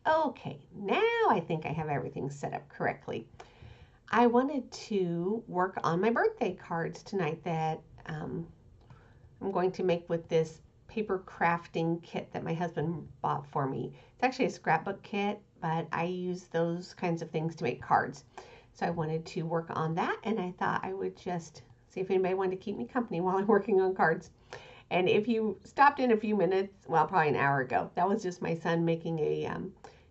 Okay, now I think I have everything set up correctly. I wanted to work on my birthday cards tonight that I'm going to make with this paper crafting kit that my husband bought for me. It's actually a scrapbook kit, but I use those kinds of things to make cards. So I wanted to work on that, and I thought I would just see if anybody wanted to keep me company while I'm working on cards. And if you stopped in a few minutes, well, probably an hour ago, that was just my son making a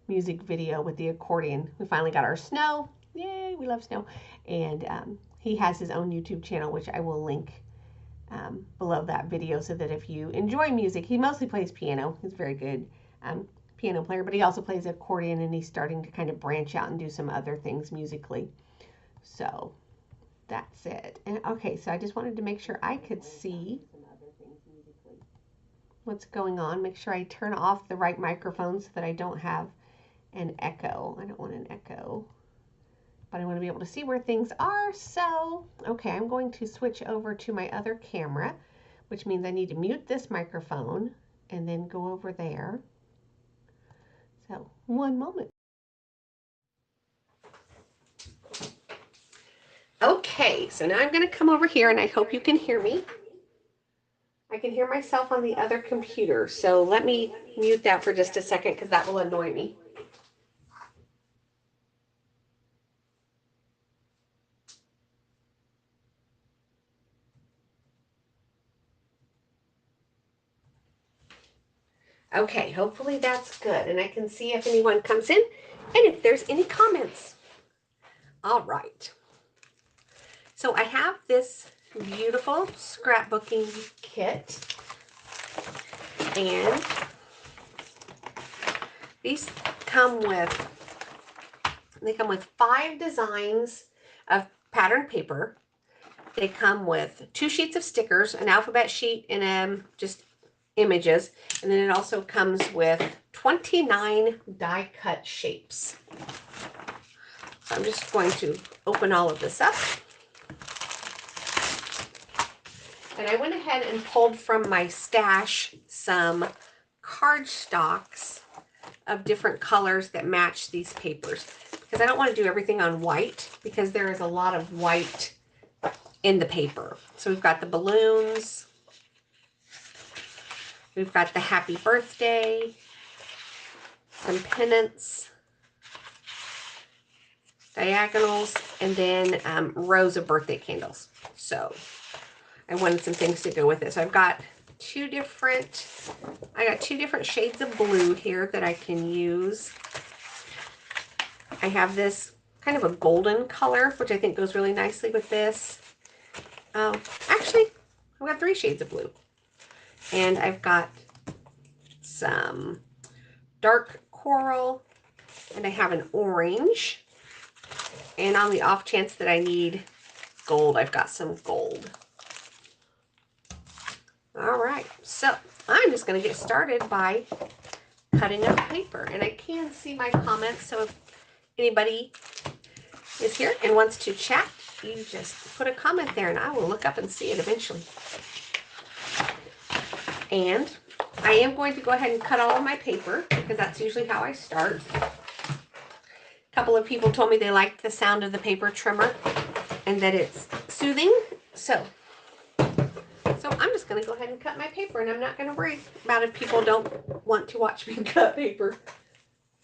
music video with the accordion. We finally got our snow. Yay, we love snow. And he has his own YouTube channel, which I will link below that video, so that if you enjoy music, he mostly plays piano. He's a very good piano player, but he also plays accordion, and he's starting to kind of branch out and do some other things musically. So that's it. And okay, so I just wanted to make sure I could see what's going on. Make sure I turn off the right microphone so that I don't have an echo. I don't want an echo, but I want to be able to see where things are. So, okay, I'm going to switch over to my other camera, which means I need to mute this microphone and then go over there. So, one moment. Okay, so now I'm going to come over here, and I hope you can hear me. I can hear myself on the other computer, so let me mute that for just a second because that will annoy me. Okay, hopefully that's good, and I can see if anyone comes in and if there's any comments. All right. So I have this beautiful scrapbooking kit, and these come with 5 designs of patterned paper. They come with 2 sheets of stickers, an alphabet sheet, and just images, and then it also comes with 29 die cut shapes. So I'm just going to open all of this up. And I went ahead and pulled from my stash some cardstocks of different colors that match these papers, because I don't want to do everything on white because there is a lot of white in the paper. So we've got the balloons, we've got the happy birthday, some pennants, diagonals, and then rows of birthday candles. So I wanted some things to go with it. So I've got two different shades of blue here that I can use. I have this kind of a golden color, which I think goes really nicely with this. Actually, I've got 3 shades of blue. And I've got some dark coral, and I have an orange. And on the off chance that I need gold, I've got some gold. All right, so I'm just going to get started by cutting up paper. And I can see my comments, so if anybody is here and wants to chat, you just put a comment there and I will look up and see it eventually. And I am going to go ahead and cut all of my paper because that's usually how I start. A couple of people told me they liked the sound of the paper trimmer and that it's soothing. So I'm just going to go ahead and cut my paper, and I'm not going to worry about if people don't want to watch me cut paper.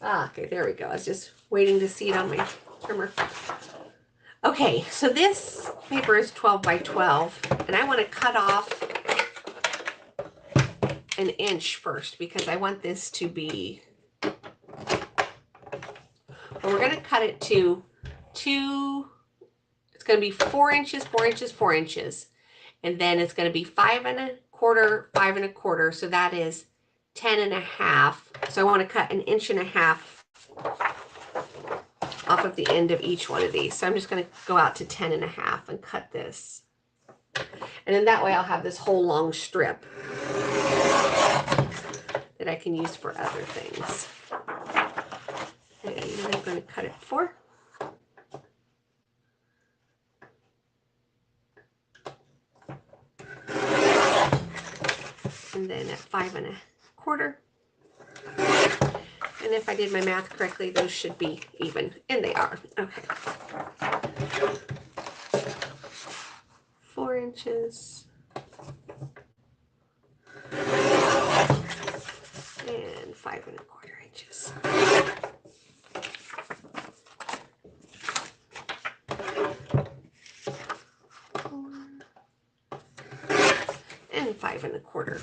Okay, there we go. I was just waiting to see it on my trimmer. Okay, so this paper is 12 by 12, and I want to cut off an inch first because I want this to be, well, we're going to cut it to it's going to be 4 inches, 4 inches, 4 inches. And then it's going to be 5 1/4, 5 1/4. So that is 10 1/2. So I want to cut 1 1/2 off of the end of each one of these. So I'm just going to go out to 10 1/2 and cut this. And then that way I'll have this whole long strip that I can use for other things. And then I'm going to cut it 4. And then at 5 1/4. And if I did my math correctly, those should be even, and they are. Okay. 4 inches. And 5 1/4 inches. And 5 1/4.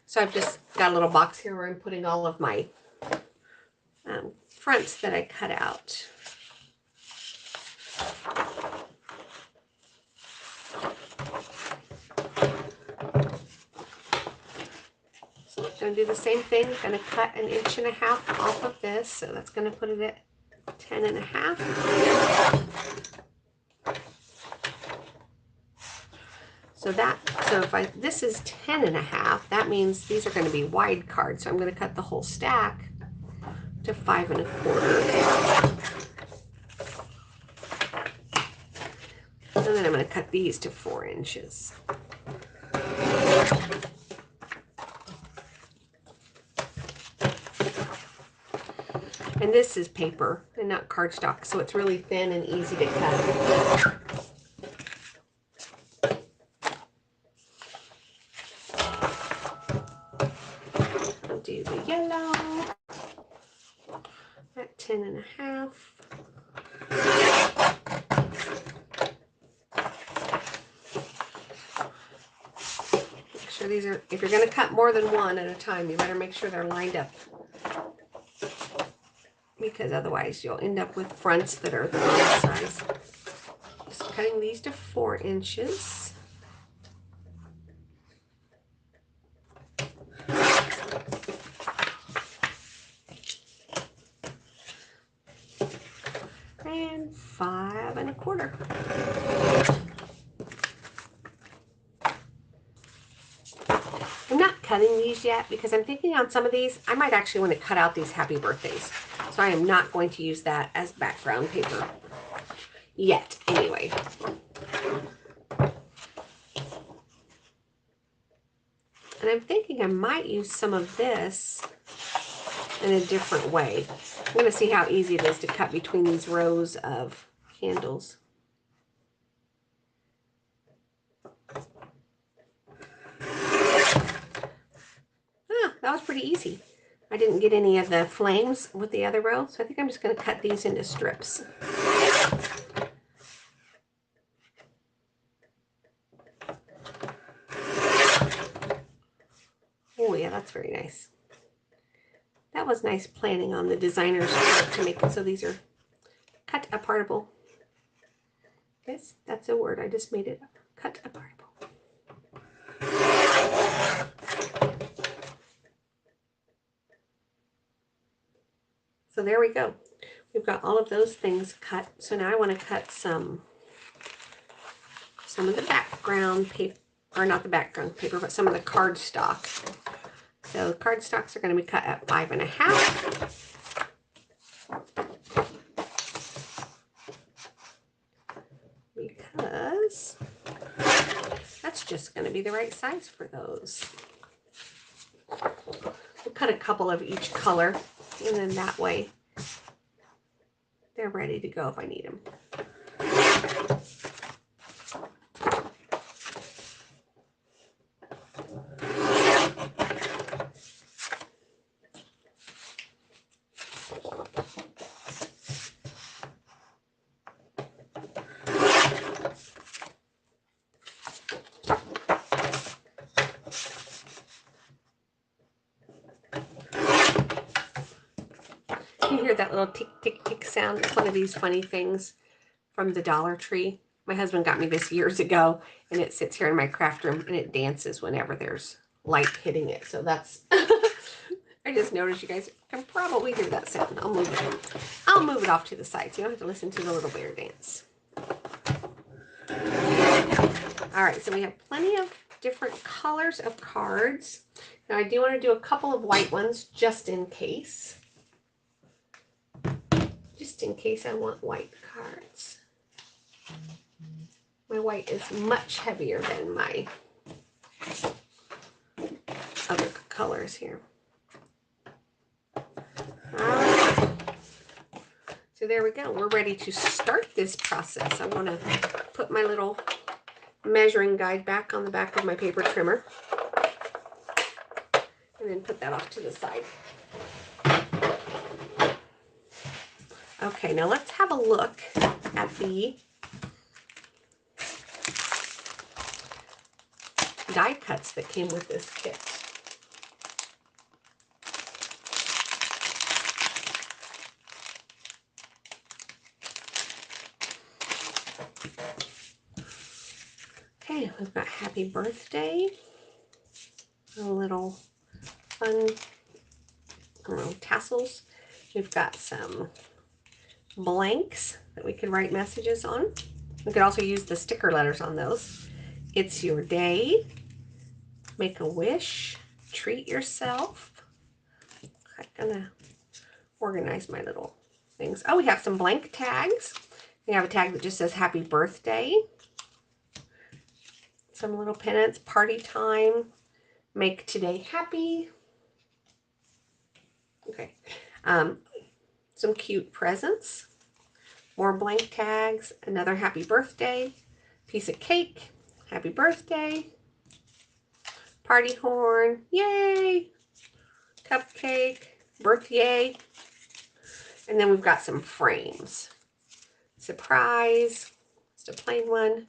So I've just got a little box here where I'm putting all of my fronts that I cut out. So I'm going to do the same thing. I'm going to cut 1.5 inches off of this. So that's going to put it at 10 1/2. So if this is 10 1/2, that means these are going to be wide cards. So I'm going to cut the whole stack to 5 1/4. And then I'm going to cut these to 4 inches. And this is paper and not cardstock, so it's really thin and easy to cut. I'll do the yellow at 10 1/2. Make sure these are, if you're going to cut more than one at a time, you better make sure they're lined up, because otherwise you'll end up with fronts that are the wrong size. Just cutting these to 4 inches. And 5 1/4. I'm not cutting these yet because I'm thinking on some of these, I might actually want to cut out these happy birthdays. So I am not going to use that as background paper yet, anyway. And I'm thinking I might use some of this in a different way. I'm going to see how easy it is to cut between these rows of candles. That was pretty easy. I didn't get any of the flames with the other row, so I think I'm just going to cut these into strips. Oh yeah, that's very nice. That was nice planning on the designer's part to make it so these are cut apartable. Yes, that's a word. I just made it up. Cut apartable. So there we go. We've got all of those things cut. So now I want to cut some of the background paper, or not the background paper, but some of the cardstock. So the cardstocks are going to be cut at 5 1/2. Because that's just going to be the right size for those. We'll cut a couple of each color, and then that way they're ready to go if I need them. You hear that little tick, tick, tick sound? It's one of these funny things from the Dollar Tree. My husband got me this years ago, and it sits here in my craft room, and it dances whenever there's light hitting it. So that's, I just noticed you guys can probably hear that sound. I'll move it off to the side so you don't have to listen to the little bear dance. All right, so we have plenty of different colors of cards. Now I do want to do a couple of white ones just in case. Just in case I want white cards. My white is much heavier than my other colors here. So there we go. We're ready to start this process. I want to put my little measuring guide back on the back of my paper trimmer. And then put that off to the side. Okay, now let's have a look at the die cuts that came with this kit. Okay, we've got happy birthday, a little fun, tassels. We've got some blanks that we can write messages on. We could also use the sticker letters on those. It's your day. Make a wish. Treat yourself. I'm gonna organize my little things. Oh, we have some blank tags. We have a tag that just says happy birthday. Some little pennants. Party time. Make today happy. Okay. Some cute presents. More blank tags. Another happy birthday. Piece of cake. Happy birthday. Party horn. Yay. Cupcake. Birthday. And then we've got some frames. Surprise. Just a plain one.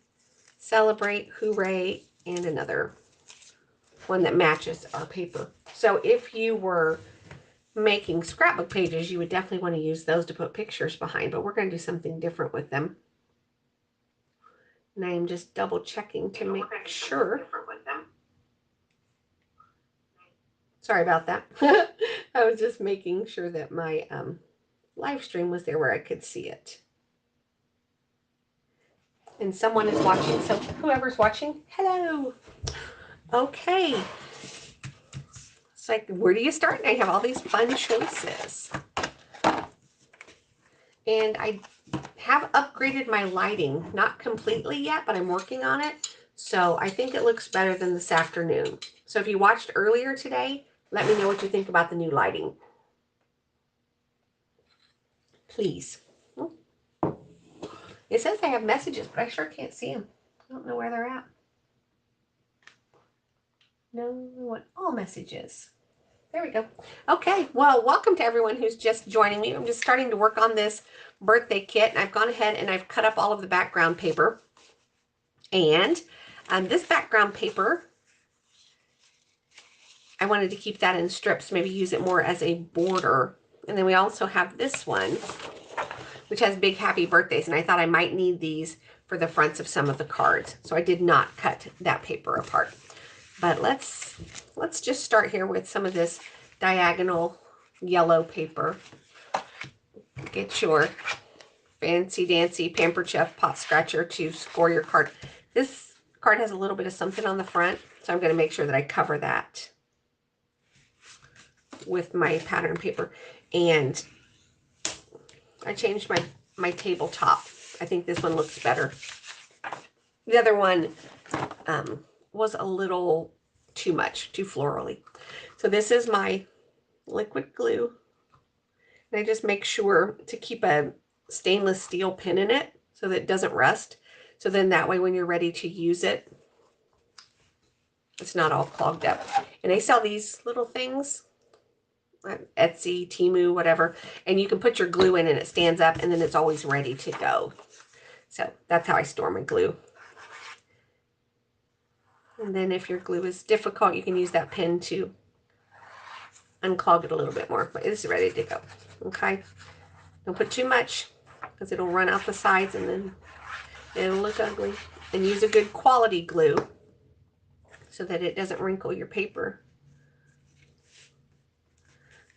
Celebrate. Hooray. And another one that matches our paper. So if you were making scrapbook pages, you would definitely want to use those to put pictures behind, but we're going to do something different with them. And I am just double checking to make sure. Sorry about that. I was just making sure that my live stream was there where I could see it. And someone is watching, so whoever's watching, hello. Okay. It's like, where do you start? And I have all these fun choices. And I have upgraded my lighting. Not completely yet, but I'm working on it. So I think it looks better than this afternoon. So if you watched earlier today, let me know what you think about the new lighting. Please. It says I have messages, but I sure can't see them. I don't know where they're at. No, I want all messages. There we go. Okay, well, welcome to everyone who's just joining me. I'm just starting to work on this birthday kit, and I've gone ahead and I've cut up all of the background paper. And this background paper, I wanted to keep that in strips, maybe use it more as a border. And then we also have this one, which has big happy birthdays, and I thought I might need these for the fronts of some of the cards. So I did not cut that paper apart. But let's just start here with some of this diagonal yellow paper. Get your fancy dancy Pampered Chef pot scratcher to score your card. This card has a little bit of something on the front, so I'm going to make sure that I cover that with my pattern paper. And I changed my tabletop. I think this one looks better. The other one was a little too much, too florally. So this is my liquid glue. And I just make sure to keep a stainless steel pin in it so that it doesn't rust. So then that way when you're ready to use it, it's not all clogged up. And they sell these little things, Etsy, Temu, whatever, and you can put your glue in and it stands up and then it's always ready to go. So that's how I store my glue. And then if your glue is difficult, you can use that pin to unclog it a little bit more. But it's ready to go. Okay? Don't put too much because it'll run out the sides and then it'll look ugly. And use a good quality glue so that it doesn't wrinkle your paper.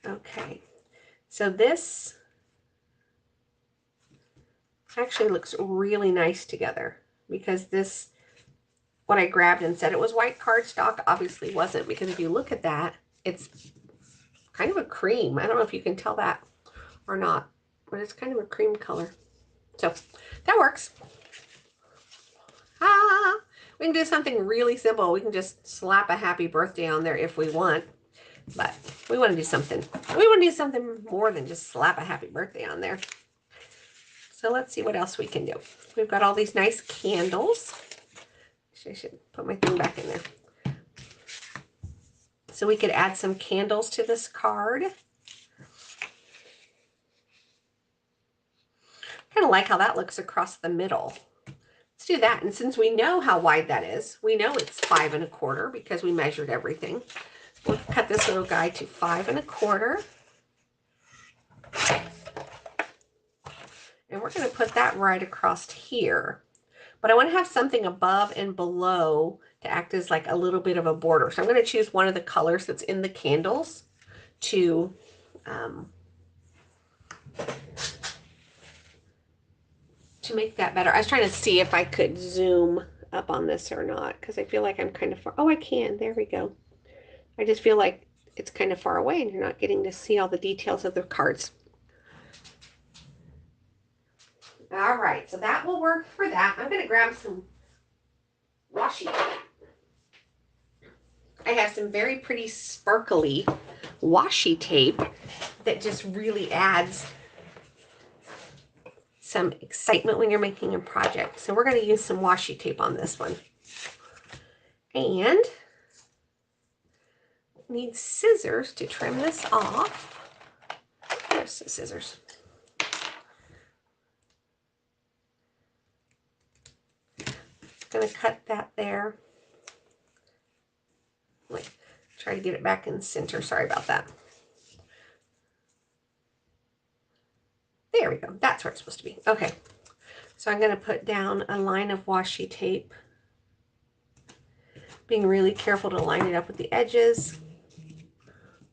Okay. So this actually looks really nice together because this, what I grabbed and said it was white cardstock, obviously wasn't, because if you look at that, it's kind of a cream. I don't know if you can tell that or not, but it's kind of a cream color. So that works. We can do something really simple. We can just slap a happy birthday on there if we want, but we want to do something. We want to do something more than just slap a happy birthday on there. So let's see what else we can do. We've got all these nice candles. I should put my thing back in there. So we could add some candles to this card. Kind of like how that looks across the middle. Let's do that. And since we know how wide that is, we know it's 5 1/4 because we measured everything. We'll cut this little guy to 5 1/4. And we're going to put that right across here. But I want to have something above and below to act as like a little bit of a border. So I'm going to choose one of the colors that's in the candles to make that better. I was trying to see if I could zoom up on this or not, because I feel like I'm kind of far. Oh, I can. There we go. I just feel like it's kind of far away and you're not getting to see all the details of the cards. All right, so that will work for that. I'm going to grab some washi tape. I have some very pretty sparkly washi tape that just really adds some excitement when you're making a project. So we're going to use some washi tape on this one. And need scissors to trim this off. There's the scissors. Going to cut that there. Wait, try to get it back in center. Sorry about that. There we go. That's where it's supposed to be. Okay. So I'm going to put down a line of washi tape. Being really careful to line it up with the edges.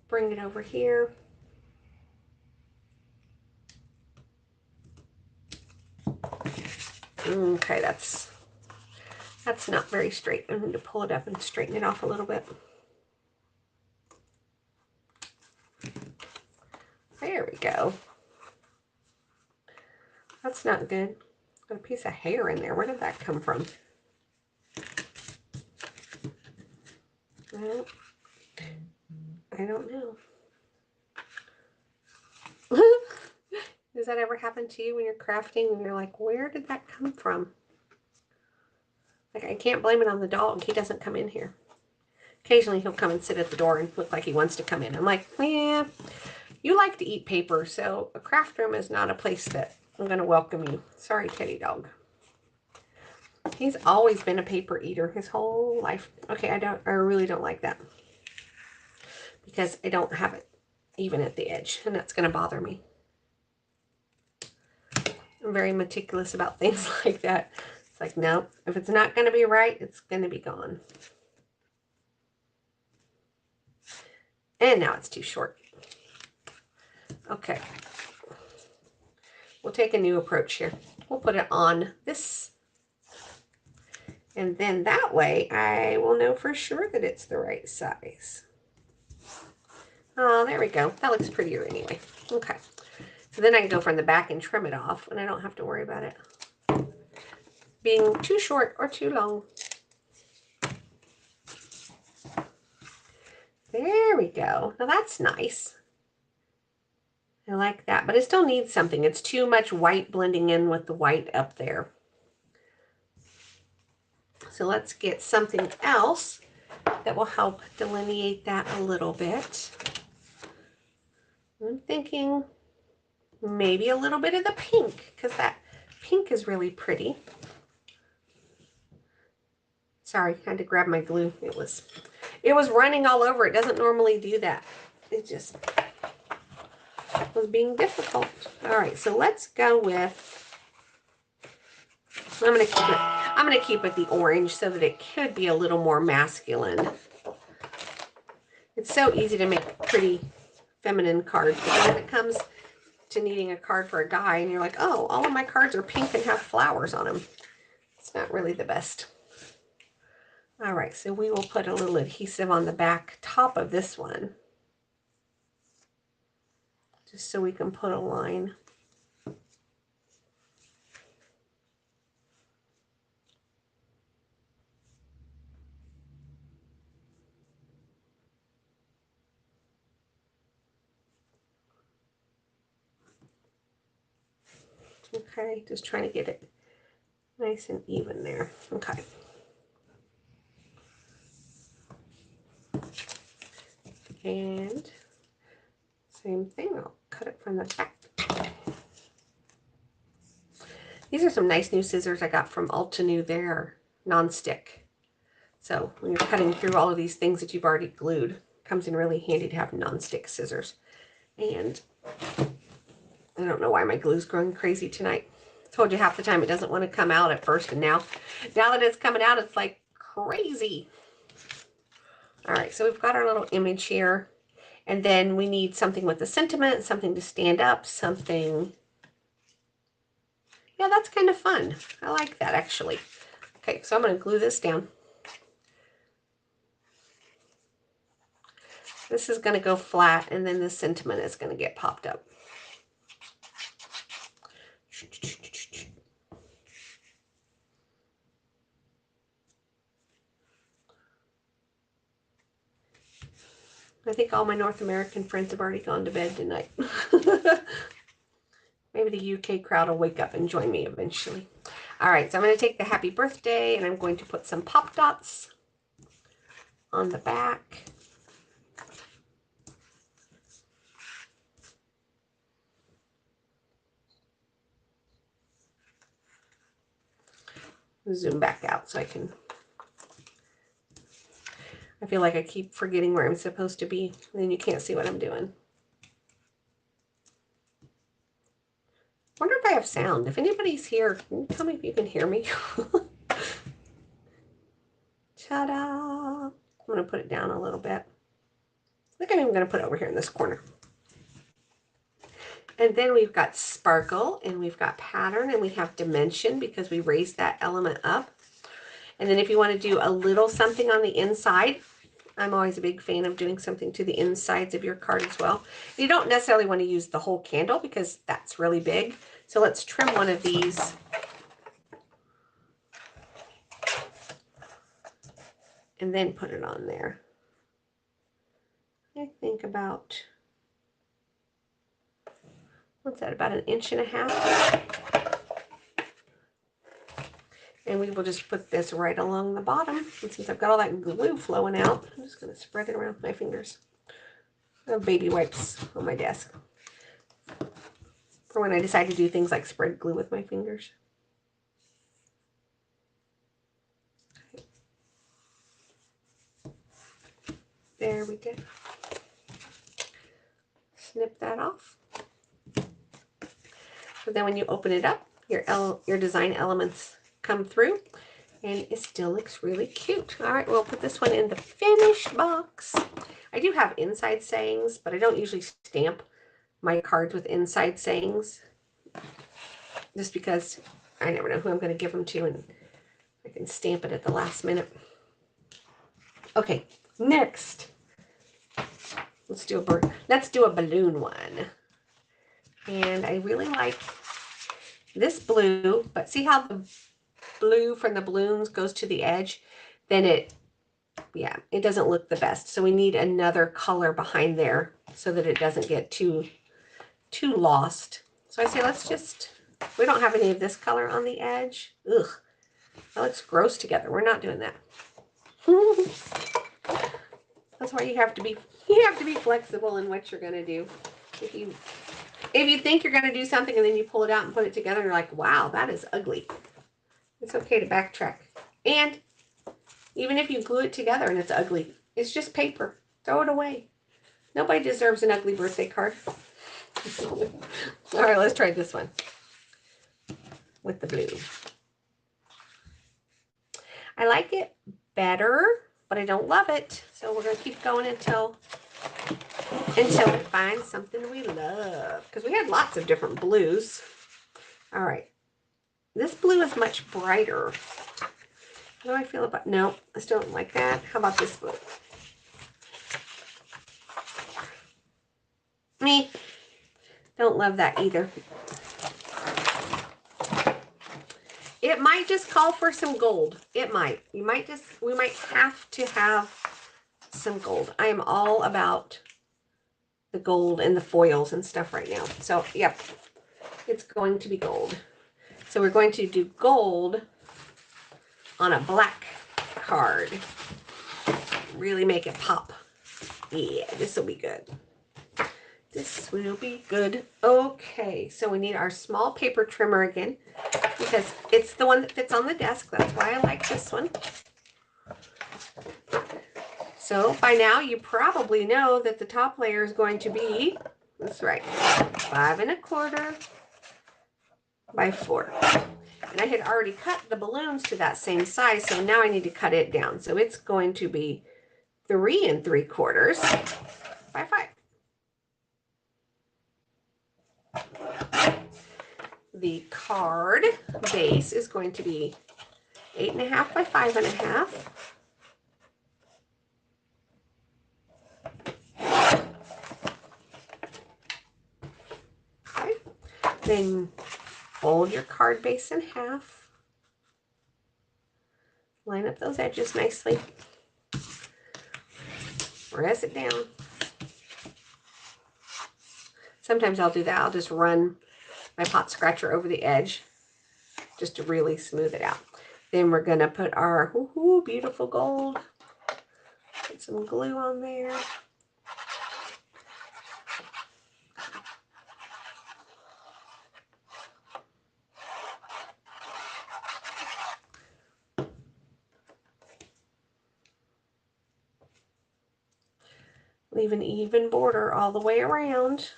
Bring it over here. Okay, that's not very straight. I need to pull it up and straighten it off a little bit. There we go. That's not good. Got a piece of hair in there. Where did that come from? Well, I don't know. Does that ever happen to you when you're crafting and you're like, where did that come from? Like, I can't blame it on the dog. He doesn't come in here. Occasionally he'll come and sit at the door and look like he wants to come in. I'm like, yeah, you like to eat paper, so a craft room is not a place that I'm going to welcome you. Sorry, Teddy dog. He's always been a paper eater his whole life. Okay, I really don't like that. Because I don't have it even at the edge, and that's going to bother me. I'm very meticulous about things like that. It's like, no, if it's not going to be right, it's going to be gone. And now it's too short. Okay. We'll take a new approach here. We'll put it on this. And then that way I will know for sure that it's the right size. Oh, there we go. That looks prettier anyway. Okay. So then I can go from the back and trim it off, and I don't have to worry about it being too short or too long. There we go. Now that's nice. I like that, but it still needs something. It's too much white blending in with the white up there. So let's get something else that will help delineate that a little bit. I'm thinking maybe a little bit of the pink, because that pink is really pretty. Sorry, I had to grab my glue. It was running all over. It doesn't normally do that. It just was being difficult. All right, so let's go with, I'm gonna keep it the orange so that it could be a little more masculine. It's so easy to make pretty feminine cards, but when it comes to needing a card for a guy and you're like, oh, all of my cards are pink and have flowers on them, it's not really the best. All right, so we will put a little adhesive on the back top of this one, just so we can put a line. Okay, just trying to get it nice and even there. Okay. And same thing, I'll cut it from the back. These are some nice new scissors I got from Altenew. They're non-stick. So when you're cutting through all of these things that you've already glued, it comes in really handy to have non-stick scissors. And I don't know why my glue's growing crazy tonight. I told you half the time it doesn't want to come out at first, and now that it's coming out, it's like crazy. All right, so we've got our little image here. And then we need something with a sentiment, something to stand up, something. Yeah, that's kind of fun. I like that, actually. Okay, so I'm going to glue this down. This is going to go flat, and then the sentiment is going to get popped up. I think all my North American friends have already gone to bed tonight. Maybe the UK crowd will wake up and join me eventually. All right, so I'm going to take the happy birthday, and I'm going to put some pop dots on the back. Zoom back out so I can. I feel like I keep forgetting where I'm supposed to be, and then you can't see what I'm doing. Wonder if I have sound. If anybody's here, can you tell me if you can hear me? Ta-da! I'm going to put it down a little bit. I think I'm even going to put it over here in this corner. And then we've got sparkle, and we've got pattern, and we have dimension because we raised that element up. And then if you want to do a little something on the inside, I'm always a big fan of doing something to the insides of your card as well. You don't necessarily want to use the whole candle because that's really big. So let's trim one of these. And then put it on there. I think about, what's that, about 1.5 inches. And we will just put this right along the bottom. And since I've got all that glue flowing out, I'm just going to spread it around my fingers. I have baby wipes on my desk for when I decide to do things like spread glue with my fingers. Okay. There we go. Snip that off. So then when you open it up, your design elements come through, and it still looks really cute. All right, we'll put this one in the finished box. I do have inside sayings, but I don't usually stamp my cards with inside sayings just because I never know who I'm going to give them to, and I can stamp it at the last minute. Okay, next, let's do a balloon one. And I really like this blue, but see how the blue from the balloons goes to the edge? Then it doesn't look the best. So we need another color behind there so that it doesn't get too lost. So I say we don't have any of this color on the edge. Ugh, that looks gross together. We're not doing that. That's why you have to be flexible in what you're going to do. If you think you're going to do something and then you pull it out and put it together and you're like, wow, that is ugly. It's okay to backtrack. And even if you glue it together and it's ugly, it's just paper. Throw it away. Nobody deserves an ugly birthday card. All right, let's try this one with the blue. I like it better, but I don't love it. So we're going to keep going until we find something we love. Because we had lots of different blues. All right. This blue is much brighter. How do I feel about, no, I still don't like that. How about this blue? Me, don't love that either. It might just call for some gold. It might. We might have to have some gold. I am all about the gold and the foils and stuff right now. So, yep. it's going to be gold. So we're going to do gold on a black card. Really make it pop. Yeah, this will be good. This will be good. Okay, so we need our small paper trimmer again because it's the one that fits on the desk. That's why I like this one. So by now you probably know that the top layer is going to be, that's right, 5 1/4 by 4. And I had already cut the balloons to that same size, so now I need to cut it down. So it's going to be 3 3/4 by 5. The card base is going to be 8 1/2 by 5 1/2. Okay. Then fold your card base in half. Line up those edges nicely. Press it down. Sometimes I'll do that. I'll just run my pot scratcher over the edge just to really smooth it out. Then we're going to put our beautiful gold. Put some glue on there. Leave an even border all the way around.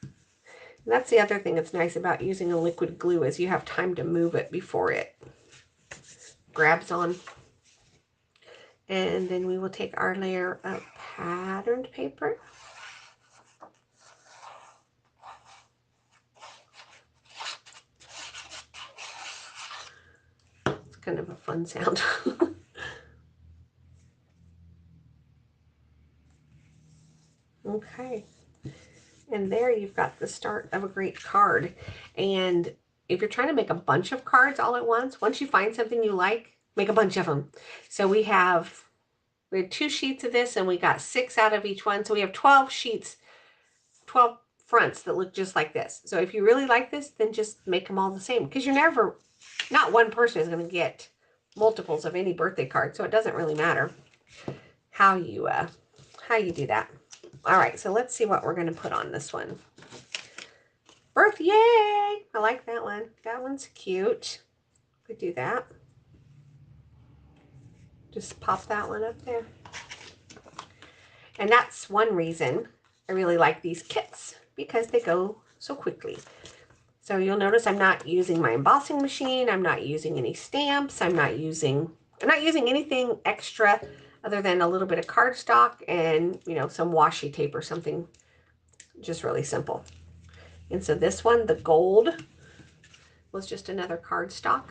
And that's the other thing that's nice about using a liquid glue is you have time to move it before it grabs on. And then we will take our layer of patterned paper. It's kind of a fun sound. Okay. And there you've got the start of a great card. And if you're trying to make a bunch of cards all at once you find something you like, make a bunch of them. So we had 2 sheets of this and we got 6 out of each one. So we have 12 sheets, 12 fronts that look just like this. So if you really like this, then just make them all the same because not one person is going to get multiples of any birthday card. So it doesn't really matter how you do that. All right, so let's see what we're going to put on this one. Birthday! I like that one. That one's cute. Could do that. Just pop that one up there. And that's one reason I really like these kits because they go so quickly. So you'll notice I'm not using my embossing machine. I'm not using any stamps. I'm not using anything extra other than a little bit of cardstock and, some washi tape or something. Just really simple. And so this one, the gold, was just another cardstock.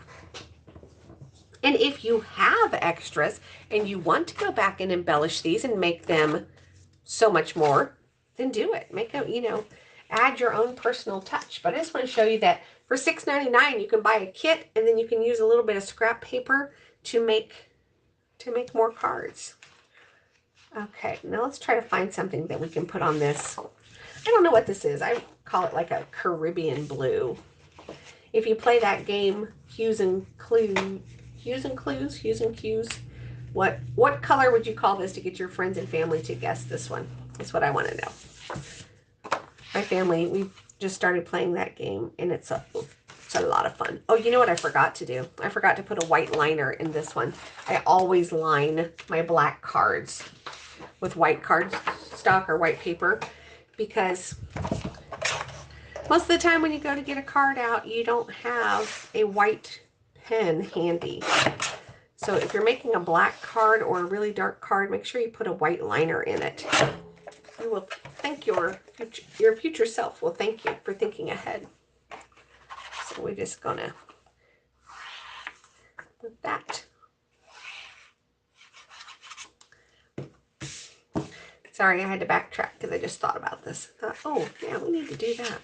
And if you have extras and you want to go back and embellish these and make them so much more, then do it. Add your own personal touch. But I just want to show you that for $6.99, you can buy a kit and then you can use a little bit of scrap paper to make more cards. Okay, now let's try to find something that we can put on this. I don't know what this is. I call it like a Caribbean blue. If you play that game, Hues and Cues, what color would you call this to get your friends and family to guess this one? That's what I want to know. My family, we've just started playing that game, and it's a lot of fun. Oh, you know what I forgot to do? I forgot to put a white liner in this one. I always line my black cards with white cardstock or white paper because most of the time when you go to get a card out, you don't have a white pen handy. So if you're making a black card or a really dark card, make sure you put a white liner in it. You will thank your future self will thank you for thinking ahead. So we're just gonna put that. Sorry, I had to backtrack because I just thought about this. Oh, yeah, we need to do that.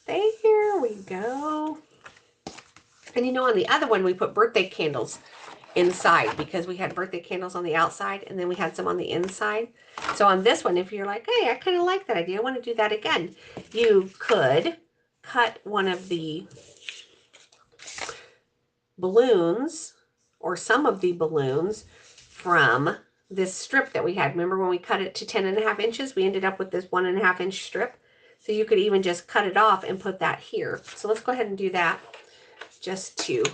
There we go. And on the other one, we put birthday candles inside because we had birthday candles on the outside and then we had some on the inside. So on this one, if you're like, hey, I kind of like that idea, I want to do that again, you could cut one of the balloons or some of the balloons from this strip that we had. Remember when we cut it to 10.5 inches, we ended up with this 1.5 inch strip. So you could even just cut it off and put that here. So let's go ahead and do that just to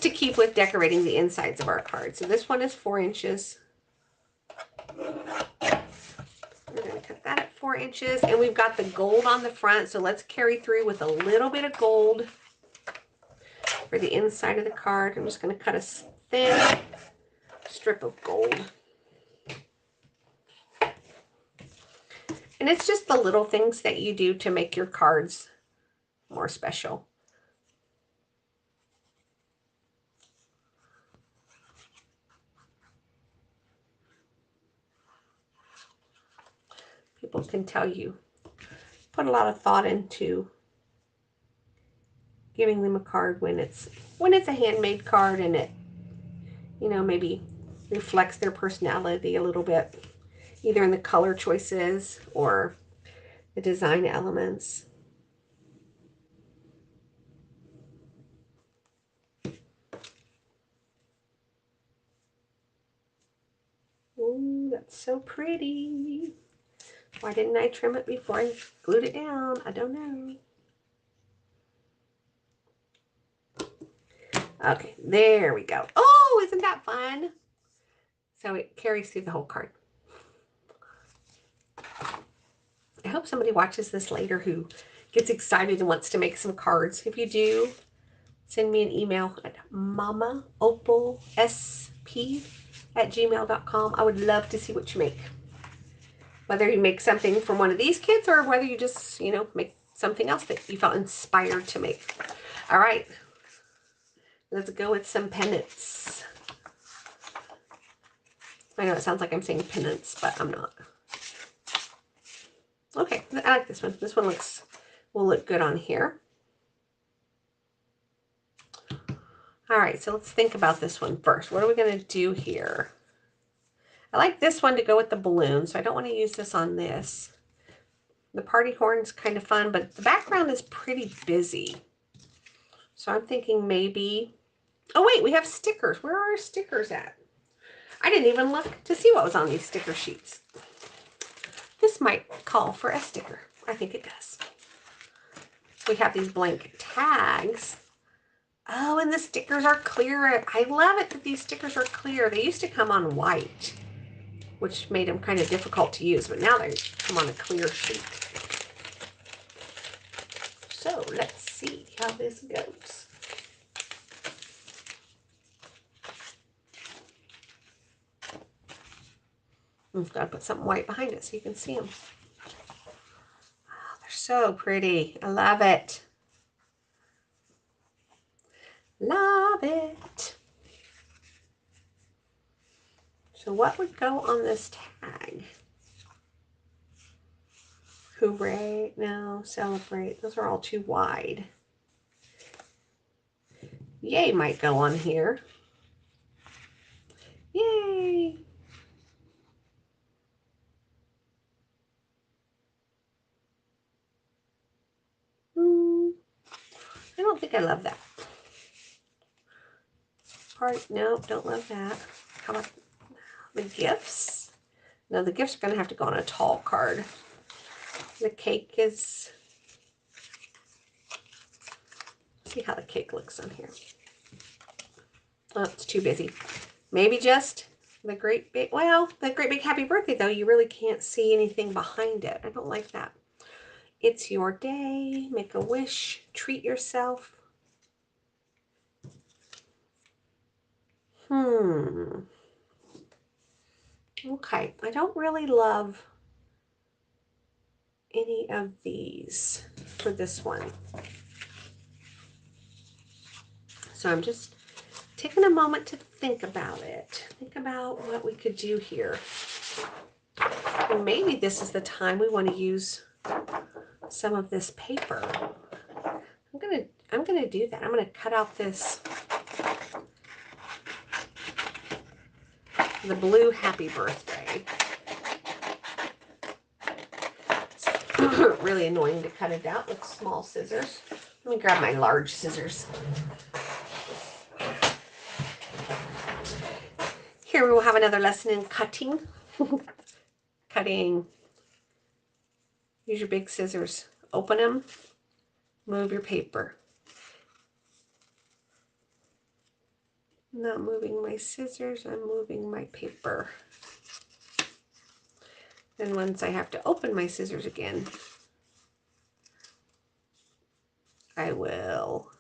keep with decorating the insides of our cards. So this one is 4 inches. We're going to cut that at 4 inches, and we've got the gold on the front. So let's carry through with a little bit of gold for the inside of the card. I'm just going to cut a thin strip of gold. And it's just the little things that you do to make your cards more special. People can tell you put a lot of thought into giving them a card when it's a handmade card and it, you know, maybe reflects their personality a little bit, either in the color choices or the design elements. Ooh, that's so pretty. Why didn't I trim it before I glued it down? I don't know. Okay, there we go. Oh, isn't that fun? So it carries through the whole card. I hope somebody watches this later who gets excited and wants to make some cards. If you do, send me an email at mamaopalsp@gmail.com. I would love to see what you make. Whether you make something from one of these kits or whether you just, you know, make something else that you felt inspired to make. All right. Let's go with some pennants. I know it sounds like I'm saying penance, but I'm not. Okay, I like this one. This one will look good on here. All right, so let's think about this one first. What are we going to do here? I like this one to go with the balloon, so I don't want to use this on this. The party horn's kind of fun, but the background is pretty busy. So I'm thinking maybe... Oh, wait, we have stickers. Where are our stickers at? I didn't even look to see what was on these sticker sheets. This might call for a sticker. I think it does. We have these blank tags. Oh, and the stickers are clear. I love it that these stickers are clear. They used to come on white, which made them kind of difficult to use, but now they come on a clear sheet. So let's see how this goes. I've got to put something white behind it so you can see them. Oh, they're so pretty. I love it. Love it. So what would go on this tag? Hooray, no, celebrate. Those are all too wide. Yay might go on here. Yay. I don't think I love that. No, don't love that. How about the gifts? No, the gifts are going to have to go on a tall card. The cake is... See how the cake looks on here. Oh, it's too busy. Maybe just the great big... Well, the great big happy birthday, though, you really can't see anything behind it. I don't like that. It's your day. Make a wish. Treat yourself. Okay, I don't really love any of these for this one. So I'm just taking a moment to think about it. Think about what we could do here. And maybe this is the time we want to use some of this paper. I'm gonna do that. I'm gonna cut out this the blue happy birthday. It's really annoying to cut it out with small scissors. Let me grab my large scissors. Here we will have another lesson in cutting. Cutting. Use your big scissors. Open them. Move your paper. I'm not moving my scissors, I'm moving my paper. Then once I have to open my scissors again, I will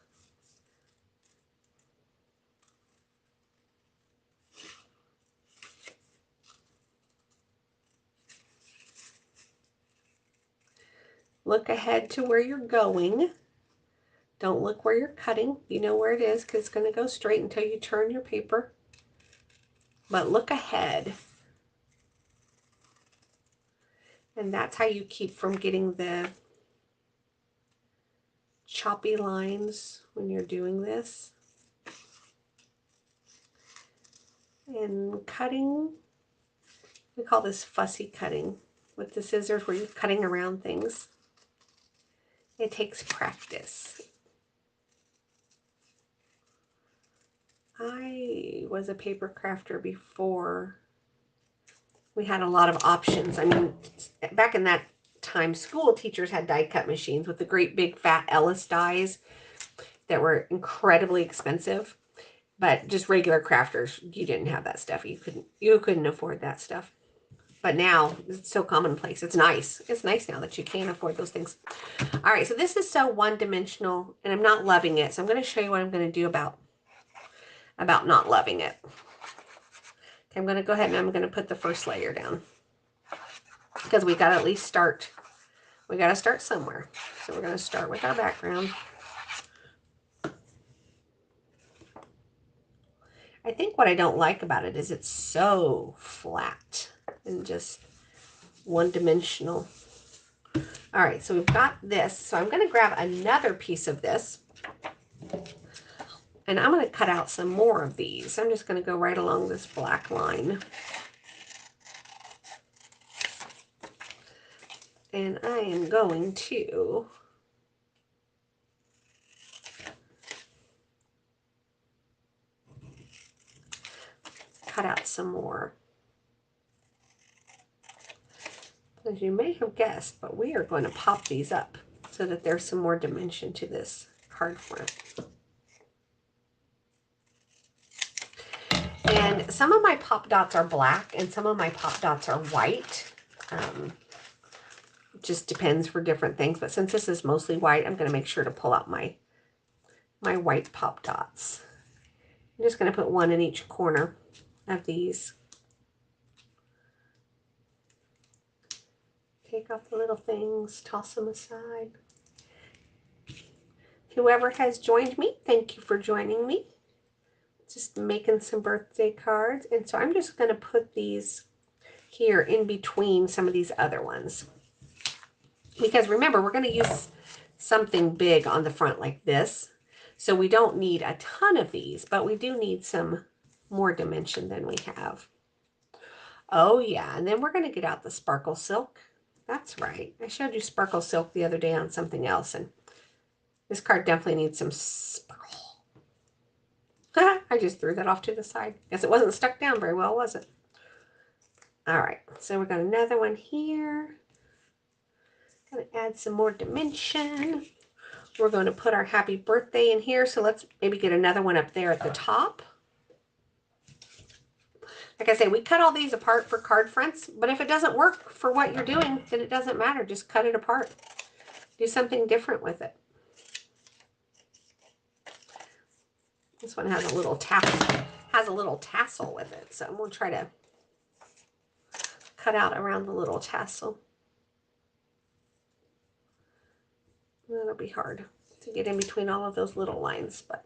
look ahead to where you're going. Don't look where you're cutting. You know where it is because it's going to go straight until you turn your paper. But look ahead. And that's how you keep from getting the choppy lines when you're doing this. And cutting, we call this fussy cutting with the scissors where you're cutting around things. It takes practice. I was a paper crafter before we had a lot of options. I mean, back in that time, school teachers had die cut machines with the great big fat Ellis dies that were incredibly expensive. But just regular crafters, you didn't have that stuff. You couldn't afford that stuff. But now it's so commonplace. It's nice. It's nice now that you can afford those things. All right, so this is so one-dimensional, and I'm not loving it. So I'm going to show you what I'm going to do about not loving it. Okay, I'm going to go ahead and I'm going to put the first layer down because we got to at least start. We got to start somewhere. So we're going to start with our background. I think what I don't like about it is it's so flat and just one-dimensional. All right, so we've got this. So I'm going to grab another piece of this. And I'm going to cut out some more of these. I'm just going to go right along this black line. And I am going to cut out some more. As you may have guessed, but we are going to pop these up so that there's some more dimension to this card front. And some of my pop dots are black and some of my pop dots are white. Just depends for different things, but since this is mostly white, I'm going to make sure to pull out my white pop dots. I'm just going to put one in each corner of these. Take off the little things, toss them aside. Whoever has joined me, thank you for joining me. Just making some birthday cards. And so I'm just going to put these here in between some of these other ones. Because remember, we're going to use something big on the front like this. So we don't need a ton of these, but we do need some more dimension than we have. Oh yeah, and then we're going to get out the sparkle silk. That's right. I showed you sparkle silk the other day on something else, and this card definitely needs some sparkle. I just threw that off to the side. Guess it wasn't stuck down very well, was it? All right, so we've got another one here. Gonna add some more dimension. We're going to put our happy birthday in here. So let's maybe get another one up there at the top. Like I say, we cut all these apart for card fronts, but if it doesn't work for what you're doing, then it doesn't matter. Just cut it apart. Do something different with it. This one has a little tassel with it. So I'm going to try to cut out around the little tassel. That'll be hard to get in between all of those little lines, but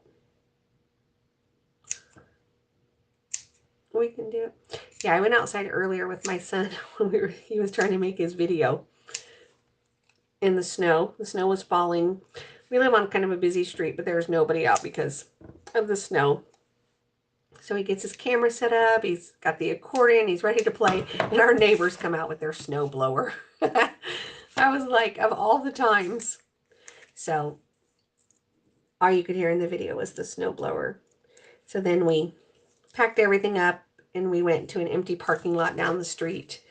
we can do it. Yeah, I went outside earlier with my son when he was trying to make his video in the snow. The snow was falling. We live on kind of a busy street, but there's nobody out because of the snow. So he gets his camera set up. He's got the accordion. He's ready to play. And our neighbors come out with their snow blower. I was like, of all the times. So all you could hear in the video was the snow blower. So then we packed everything up and we went to an empty parking lot down the street.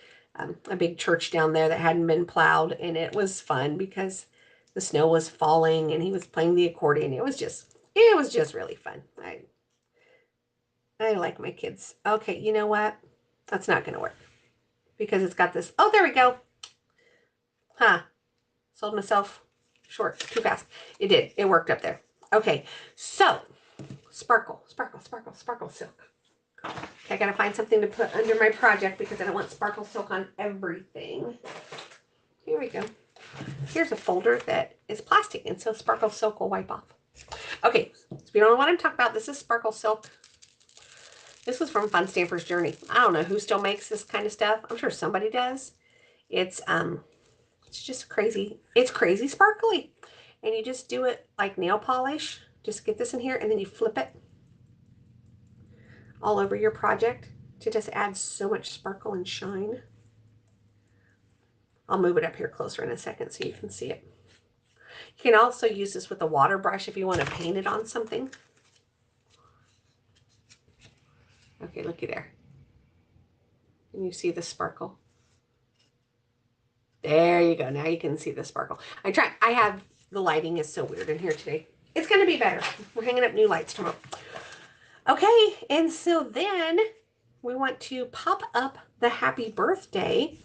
A big church down there that hadn't been plowed. And it was fun because the snow was falling and he was playing the accordion. It was just really fun. I like my kids. Okay, you know what? That's not going to work because it's got this. Oh, there we go. Huh. Sold myself short too fast. It did. It worked up there. Okay, so sparkle, sparkle, sparkle, sparkle silk. Okay, I got to find something to put under my project because I don't want sparkle silk on everything. Here we go. Here's a folder that is plastic, and so sparkle silk will wipe off. Okay, so if you don't know what I'm talking about, this is sparkle silk. This was from Fun Stamper's Journey. I don't know who still makes this kind of stuff. I'm sure somebody does. It's just crazy. It's crazy sparkly. And you just do it like nail polish. Just get this in here and then you flip it all over your project to just add so much sparkle and shine. I'll move it up here closer in a second so you can see it. You can also use this with a water brush if you want to paint it on something. Okay, looky there. And you see the sparkle. There you go. Now you can see the sparkle. The lighting is so weird in here today. It's going to be better. We're hanging up new lights tomorrow. Okay, and so then we want to pop up the happy birthday.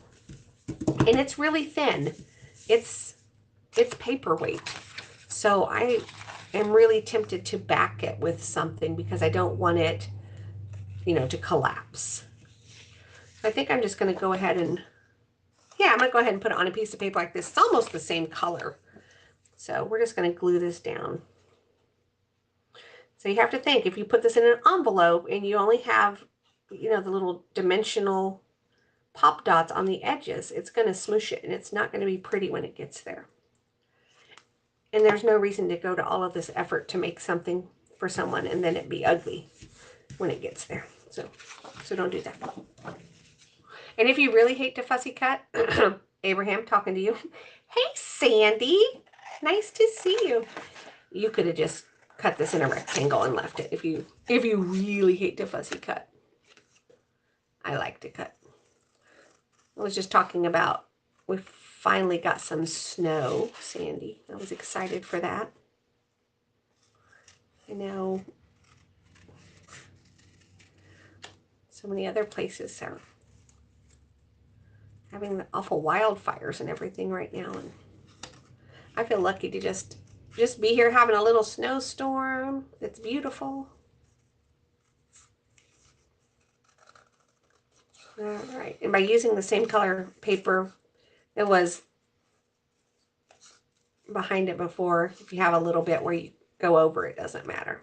And it's really thin. It's paperweight. So I am really tempted to back it with something because I don't want it, to collapse. I think I'm just going to go ahead and, I'm going to go ahead and put it on a piece of paper like this. It's almost the same color. So we're just going to glue this down. So you have to think, if you put this in an envelope and you only have, the little dimensional pop dots on the edges, it's going to smoosh it and it's not going to be pretty when it gets there. And there's no reason to go to all of this effort to make something for someone and then it be ugly when it gets there. So don't do that. And if you really hate to fussy cut, Abraham talking to you. Hey, Sandy, nice to see you. You could have just cut this in a rectangle and left it if you really hate to fussy cut. I like to cut. I was just talking about, we finally got some snow, Sandy. I was excited for that. I know so many other places are having the awful wildfires and everything right now, and I feel lucky to just be here having a little snowstorm. It's beautiful. All right, and by using the same color paper that was behind it before, if you have a little bit where you go over, it doesn't matter.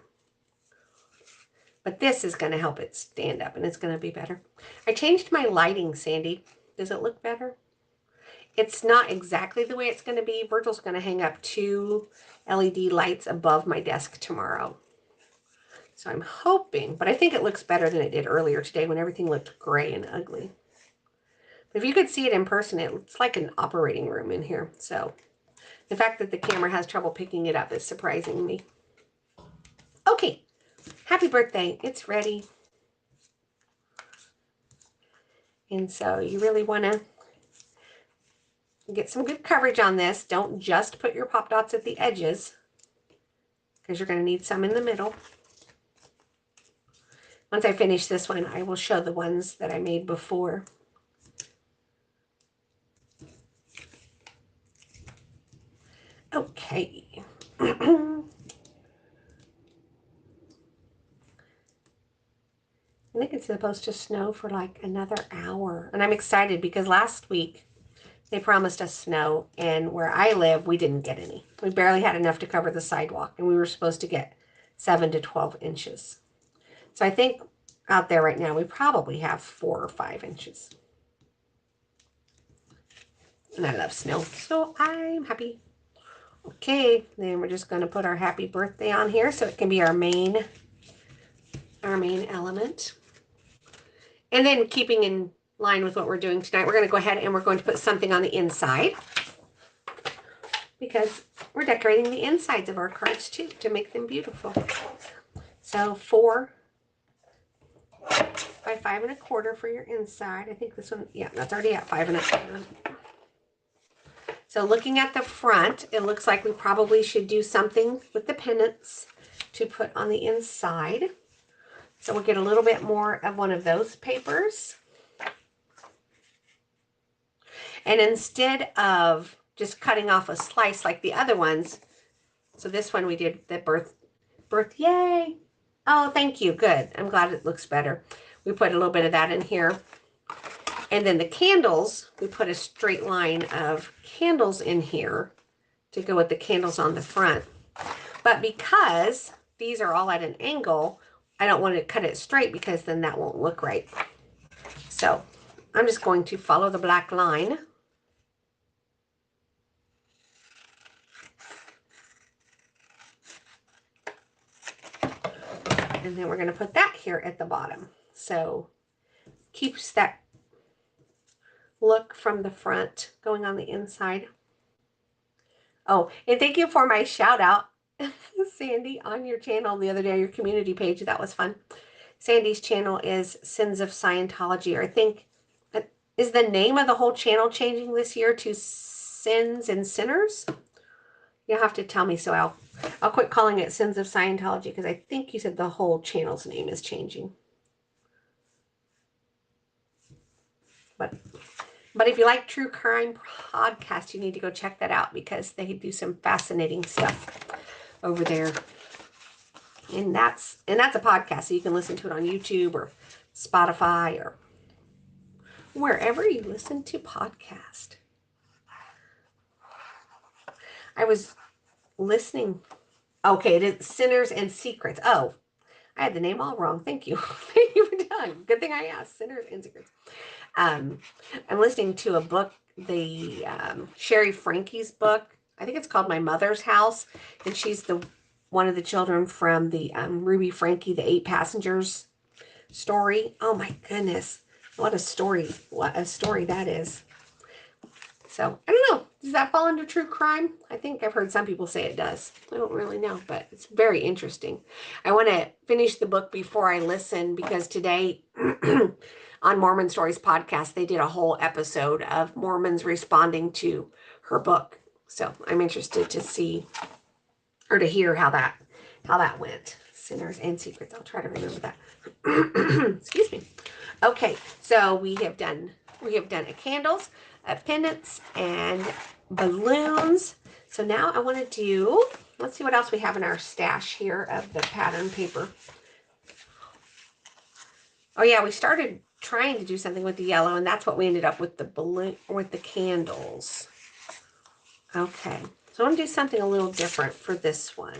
But this is going to help it stand up, and it's going to be better. I changed my lighting, Sandy. Does it look better? It's not exactly the way it's going to be. Virgil's going to hang up 2 LED lights above my desk tomorrow. So I'm hoping, but I think it looks better than it did earlier today when everything looked gray and ugly. But if you could see it in person, it's like an operating room in here. So the fact that the camera has trouble picking it up is surprising me. Okay. Happy birthday. It's ready. And so you really want to get some good coverage on this. Don't just put your pop dots at the edges because you're going to need some in the middle. Once I finish this one, I will show the ones that I made before. Okay. I think it's supposed to snow for like another hour. And I'm excited because last week they promised us snow, and where I live, we didn't get any. We barely had enough to cover the sidewalk, and we were supposed to get 7 to 12 inches. So I think out there right now, we probably have 4 or 5 inches. And I love snow, so I'm happy. Okay, then we're just going to put our happy birthday on here so it can be our main our main element. And then keeping in line with what we're doing tonight, we're going to go ahead and we're going to put something on the inside because we're decorating the insides of our cards too to make them beautiful. So 4 by 5 1/4 for your inside. I think this one, yeah, that's already at 5 1/4. So looking at the front, it looks like we probably should do something with the pendants to put on the inside. So we'll get a little bit more of one of those papers. And instead of just cutting off a slice like the other ones, so this one we did the birth, yay. Oh, thank you, good. I'm glad it looks better. We put a little bit of that in here. And then the candles, we put a straight line of candles in here to go with the candles on the front. But because these are all at an angle, I don't want to cut it straight because then that won't look right. So I'm just going to follow the black line. And then we're going to put that here at the bottom. So keeps that look from the front going on the inside. Oh, and thank you for my shout out, Sandy, on your channel the other day on your community page. That was fun. Sandy's channel is Sins of Scientology, or I think, is the name of the whole channel changing this year to Sins and Sinners? You'll have to tell me, so I'll quit calling it Sins of Scientology because I think you said the whole channel's name is changing. But if you like true crime podcasts, you need to go check that out because they do some fascinating stuff over there. And that's a podcast, so you can listen to it on YouTube or Spotify or wherever you listen to podcasts. I was listening. Okay, it is Sinners and Secrets. Oh, I had the name all wrong. Thank you. Thank you for done. Good thing I asked. Sinners and Secrets. I'm listening to a book, the Sherry Frankie's book. I think it's called My Mother's House, and she's one of the children from the Ruby Frankie, the 8 Passengers story. Oh my goodness, what a story! What a story that is. So I don't know. Does that fall under true crime? I think I've heard some people say it does. I don't really know, but it's very interesting. I want to finish the book before I listen because today on Mormon Stories podcast, they did a whole episode of Mormons responding to her book. So I'm interested to see or to hear how that went. Sinners and Secrets. I'll try to remember that. Excuse me. Okay, so we have done a candles, pendants, and balloons. So now I want to do, let's see what else we have in our stash here of the pattern paper. Oh yeah, we started trying to do something with the yellow, and that's what we ended up with the balloon, with the candles. Okay, so I want to do something a little different for this one.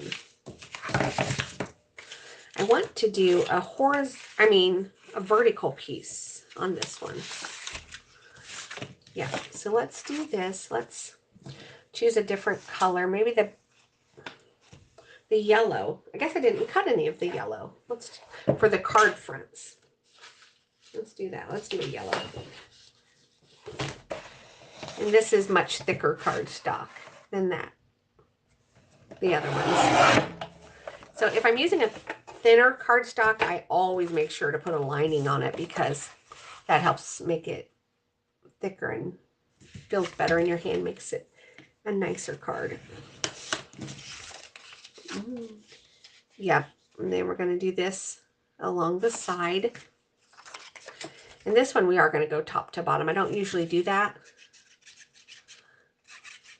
I want to do a vertical piece on this one. Yeah, so let's do this. Let's choose a different color. Maybe the yellow. I guess I didn't cut any of the yellow. For the card fronts. Let's do that. Let's do a yellow. And this is much thicker cardstock than the other ones. So if I'm using a thinner cardstock, I always make sure to put a lining on it because that helps make it thicker and feels better in your hand, makes it a nicer card. Yeah, and then we're going to do this along the side. And this one we are going to go top to bottom. I don't usually do that,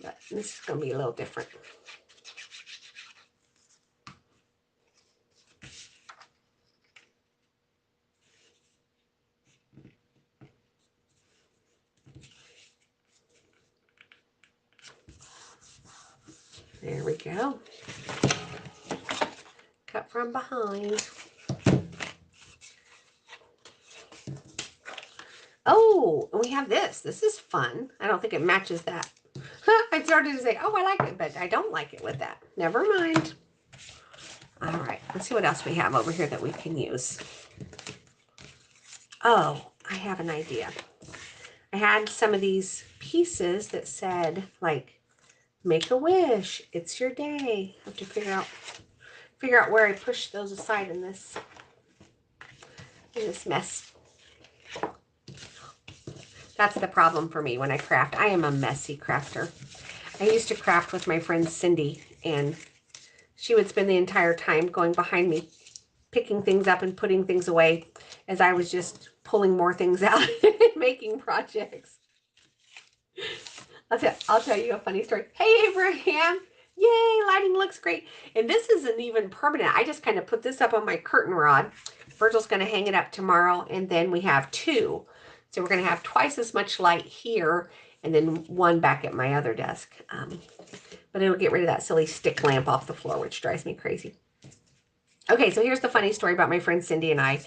but this is going to be a little different. There we go. Cut from behind. Oh, and we have this. This is fun. I don't think it matches that. I started to say, oh, I like it, but I don't like it with that. Never mind. All right. Let's see what else we have over here that we can use. Oh, I have an idea. I had some of these pieces that said, like, make a wish. It's your day. I have to figure out where I push those aside in this mess. That's the problem for me when I craft. I am a messy crafter. I used to craft with my friend Cindy, and she would spend the entire time going behind me, picking things up and putting things away as I was just pulling more things out and making projects. I'll tell you a funny story. Hey, Abraham. Yay, lighting looks great. And this isn't even permanent. I just kind of put this up on my curtain rod. Virgil's going to hang it up tomorrow, and then we have two. So we're going to have twice as much light here, and then one back at my other desk. But it'll get rid of that silly stick lamp off the floor, which drives me crazy. Okay, so here's the funny story about my friend Cindy and I.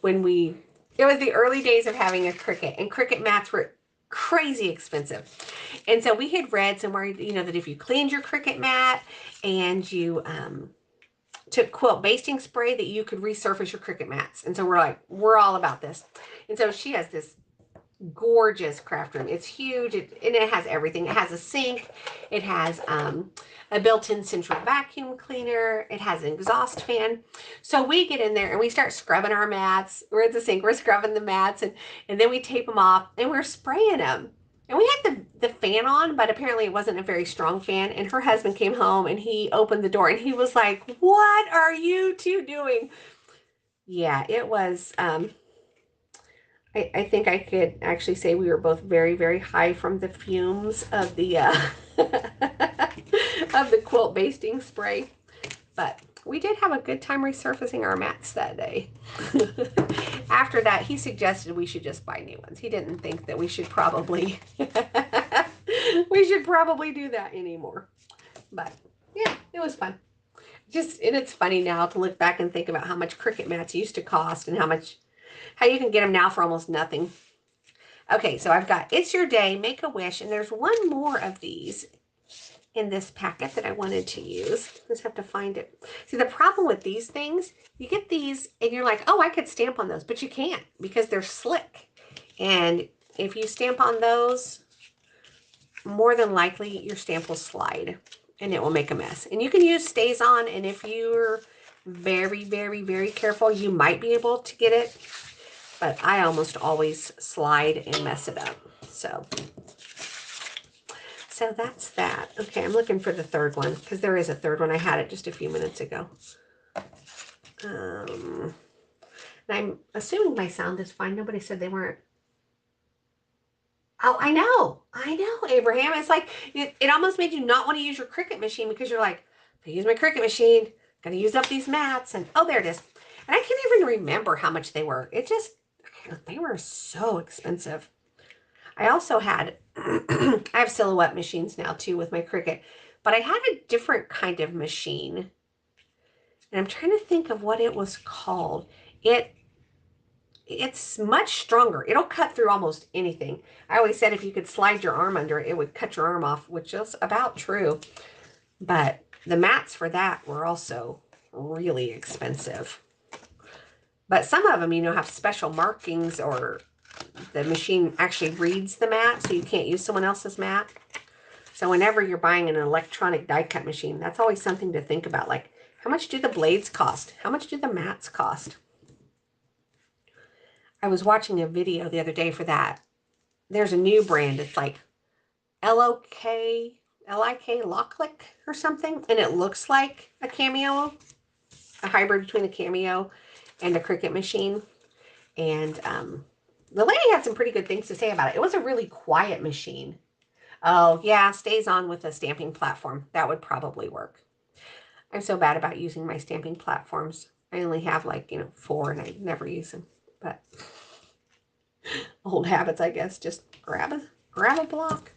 It was the early days of having a Cricut, and Cricut mats were crazy expensive. And so we had read somewhere, that if you cleaned your Cricut mat and you took quilt basting spray, that you could resurface your Cricut mats. And so we're all about this. And so she has this gorgeous craft room. It's huge, and it has everything. It has a sink. It has a built-in central vacuum cleaner. It has an exhaust fan. So we get in there and we start scrubbing our mats. We're at the sink. We're scrubbing the mats, and then we tape them off, and we're spraying them. And we had the fan on, but apparently it wasn't a very strong fan. And her husband came home, and he opened the door, and he was like, "What are you two doing?" Yeah, it was... I think I could actually say we were both very, very high from the fumes of the of the quilt basting spray. But we did have a good time resurfacing our mats that day. After that, he suggested we should just buy new ones. He didn't think that we should probably do that anymore. But yeah, it was fun. And it's funny now to look back and think about how much Cricut mats used to cost and how you can get them now for almost nothing. Okay, so I've got It's Your Day, Make a Wish, and there's one more of these in this packet that I wanted to use. Just have to find it. See, the problem with these things, you get these and you're like, oh, I could stamp on those, but you can't because they're slick. And if you stamp on those, more than likely your stamp will slide and it will make a mess. And you can use Stays On, and if you're very, very, very careful, you might be able to get it. But I almost always slide and mess it up. So that's that. Okay, I'm looking for the third one because there is a third one. I had it just a few minutes ago. And I'm assuming my sound is fine. Nobody said they weren't. Oh, I know, Abraham. It's like, it almost made you not want to use your Cricut machine because you're like, if I use my Cricut machine, I'm going to use up these mats. And oh, there it is. And I can't even remember how much they were. They were so expensive. I also had, I have silhouette machines now too with my Cricut, but I had a different kind of machine. And I'm trying to think of what it was called. It's much stronger. It'll cut through almost anything. I always said if you could slide your arm under it, it would cut your arm off, which is about true. But the mats for that were also really expensive. But some of them, have special markings, or the machine actually reads the mat, so you can't use someone else's mat. So whenever you're buying an electronic die cut machine, that's always something to think about. Like, how much do the blades cost? How much do the mats cost? I was watching a video the other day for that. There's a new brand. It's like L-I-K Locklick or something. And it looks like a Cameo, a hybrid between a Cameo and a Cricut machine. And the lady had some pretty good things to say about it. It was a really quiet machine. Oh, yeah, Stays On with a stamping platform. That would probably work. I'm so bad about using my stamping platforms. I only have 4, and I never use them. But old habits, I guess. Just grab a block.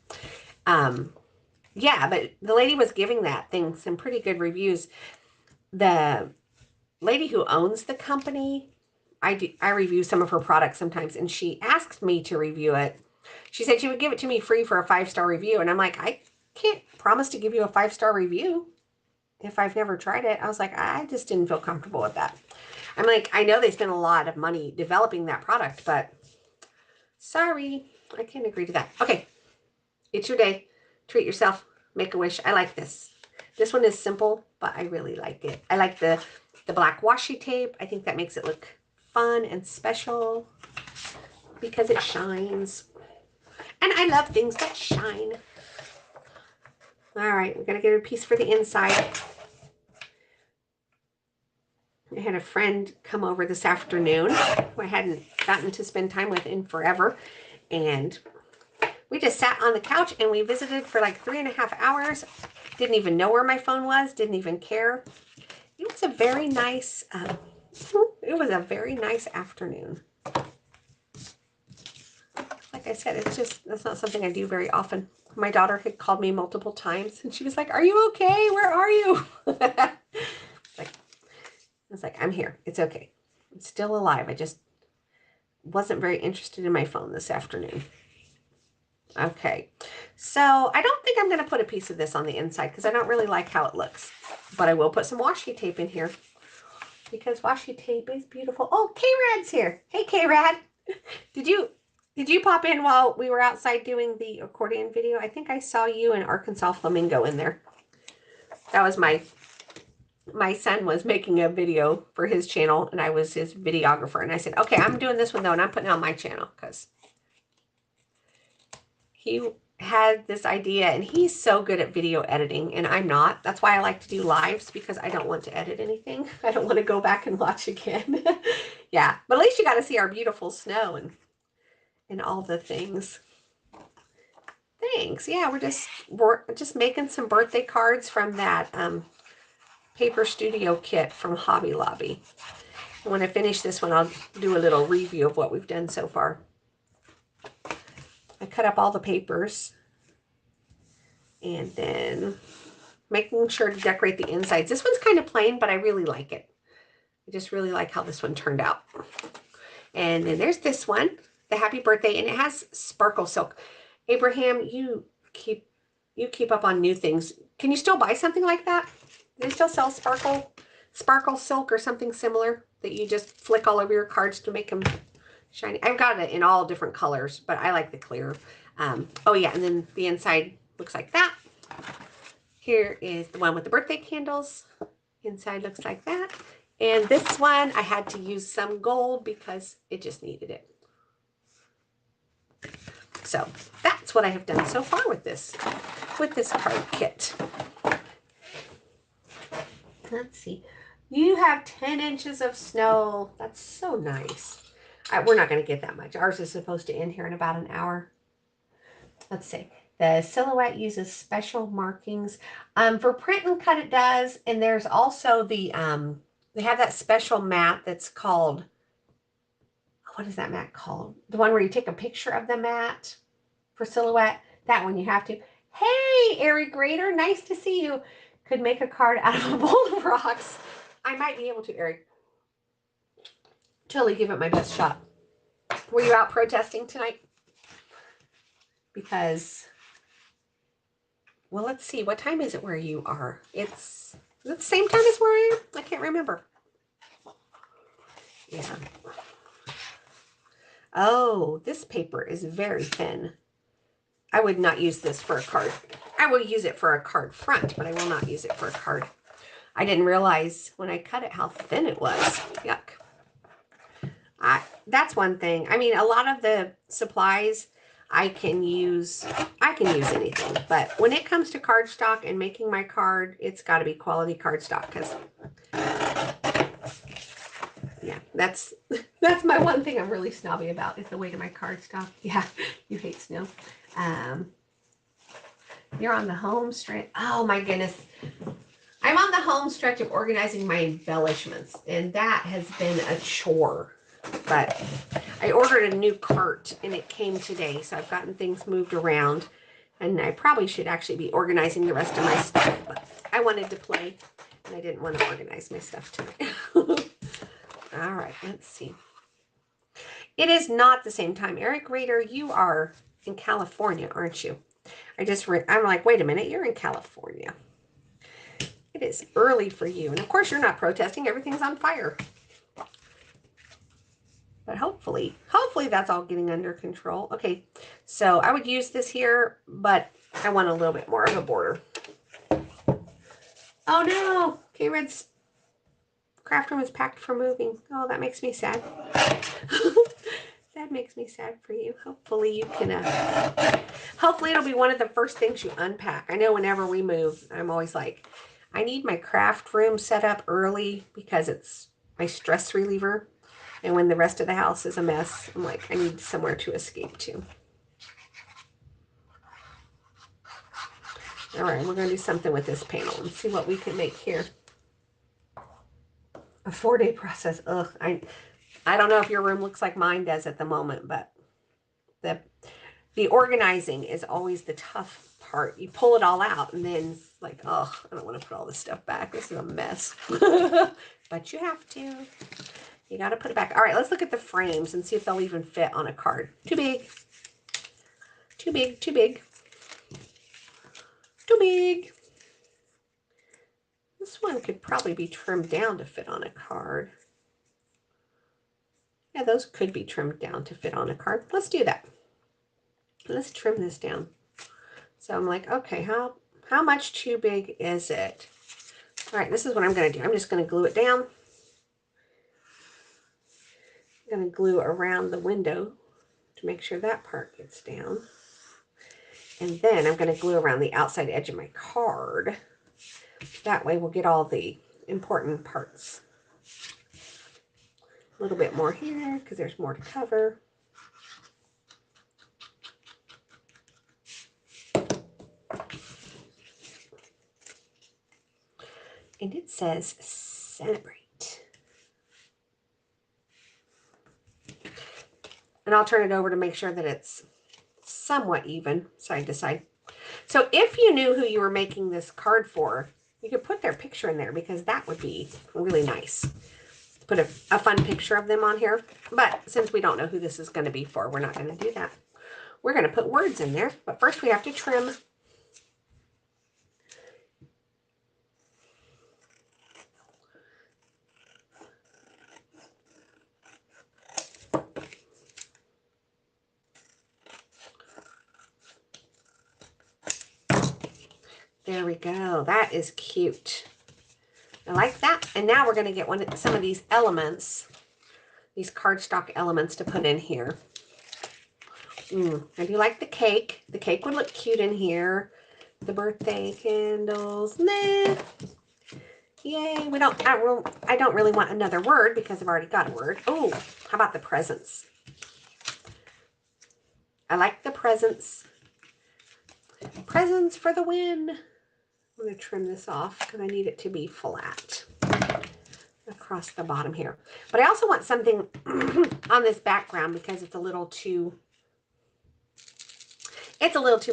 Yeah, but the lady was giving that thing some pretty good reviews. The lady who owns the company, I review some of her products sometimes, and she asked me to review it. She said she would give it to me free for a 5-star review, and I'm like, I can't promise to give you a 5-star review. if I've never tried it. I was like, I just didn't feel comfortable with that. I'm like, I know they spent a lot of money developing that product, but sorry, I can't agree to that. Okay, it's your day. Treat yourself. Make a wish. I like this. This one is simple, but I really like it. I like the black washi tape. I think that makes it look fun and special because it shines. And I love things that shine. All right, we're going to get a piece for the inside. I had a friend come over this afternoon who I hadn't gotten to spend time with in forever. And we just sat on the couch and we visited for like 3.5 hours. Didn't even know where my phone was. Didn't even care. It was a very nice, afternoon. Like I said, that's not something I do very often. My daughter had called me multiple times and she was like, "Are you okay? Where are you?" I was like, "I'm here. It's okay. I'm still alive. I just wasn't very interested in my phone this afternoon." Okay, so I don't think I'm going to put a piece of this on the inside because I don't really like how it looks. But I will put some washi tape in here because washi tape is beautiful. Oh, K-Rad's here. Hey, K-Rad. Did you pop in while we were outside doing the accordion video? I think I saw you and Arkansas Flamingo in there. That was my son was making a video for his channel and I was his videographer. And I said, okay, I'm doing this one though and I'm putting it on my channel because he had this idea and he's so good at video editing and I'm not. That's why I like to do lives because I don't want to edit anything. I don't want to go back and watch again. Yeah, but at least you got to see our beautiful snow and all the things. Thanks. Yeah, we're just making some birthday cards from that paper studio kit from Hobby Lobby. And when I finish this one, I'll do a little review of what we've done so far. I cut up all the papers and then making sure to decorate the insides. This one's kind of plain, but I really like it. I just really like how this one turned out. And then there's this one, the happy birthday, and it has sparkle silk. Abraham, you keep up on new things. Can you still buy something like that? Do they still sell sparkle silk or something similar that you just flick all over your cards to make them shiny? I've got it in all different colors, but I like the clear. Oh yeah, and then the inside looks like that. Here is the one with the birthday candles. Inside looks like that. And this one, I had to use some gold because it just needed it. So that's what I have done so far with this card kit. Let's see. You have 10 inches of snow. That's so nice. We're not going to get that much. Ours is supposed to end here in about an hour. Let's see. The silhouette uses special markings. For print and cut it does. And there's also the, they have that special mat that's called, what is that mat called? The one where you take a picture of the mat for silhouette. That one you have to. Hey, Airy Grader, nice to see you. Could make a card out of a bowl of rocks. I might be able to, Eric. Totally give it my best shot. Were you out protesting tonight? Because, well, let's see. What time is it where you are? Is it the same time as where I am? I can't remember. Yeah. Oh, this paper is very thin. I would not use this for a card. I will use it for a card front, but I will not use it for a card. I didn't realize when I cut it how thin it was. Yuck. That's one thing. I mean, a lot of the supplies I can use anything, but when it comes to cardstock and making my card, it's got to be quality cardstock because yeah, that's my one thing I'm really snobby about is the weight of my cardstock. Yeah, you hate snow. You're on the home stretch. Oh my goodness. I'm on the home stretch of organizing my embellishments, and that has been a chore. But I ordered a new cart, and it came today, so I've gotten things moved around. And I probably should actually be organizing the rest of my stuff, but I wanted to play, and I didn't want to organize my stuff tonight. All right, let's see. It is not the same time. Eric Rader, you are in California, aren't you? I'm like, wait a minute, you're in California. It is early for you. And of course you're not protesting. Everything's on fire. But hopefully that's all getting under control. Okay, so I would use this here, but I want a little bit more of a border. Oh no, K-Red's craft room is packed for moving. Oh, that makes me sad. That makes me sad for you. Hopefully you can, hopefully it'll be one of the first things you unpack. I know whenever we move, I'm always like, I need my craft room set up early because it's my stress reliever. And when the rest of the house is a mess, I'm like, I need somewhere to escape to. All right, we're going to do something with this panel and see what we can make here. A 4-day process. Ugh, I don't know if your room looks like mine does at the moment, but the organizing is always the tough part. You pull it all out and then it's like, oh, I don't want to put all this stuff back. This is a mess. But you have to. You got to put it back. All right, let's look at the frames and see if they'll even fit on a card. Too big. Too big, too big. Too big. This one could probably be trimmed down to fit on a card. Yeah, those could be trimmed down to fit on a card. Let's do that. Let's trim this down. So I'm like, okay, how much too big is it? All right, this is what I'm going to do. I'm just going to glue it down. I'm going to glue around the window to make sure that part gets down. And then I'm going to glue around the outside edge of my card. That way we'll get all the important parts. A little bit more here because there's more to cover. And it says celebrate. And I'll turn it over to make sure that it's somewhat even side to side. So if you knew who you were making this card for, you could put their picture in there because that would be really nice. Put a fun picture of them on here. But since we don't know who this is going to be for, we're not going to do that. We're going to put words in there. But first we have to trim. There we go. That is cute. I like that. And now we're going to get some of these elements, these cardstock elements to put in here. I do like the cake. The cake would look cute in here. The birthday candles. Nah. Yay. I don't really want another word because I've already got a word. Oh, how about the presents? I like the presents. Presents for the win. I'm going to trim this off because I need it to be flat across the bottom here. But I also want something on this background because it's a little too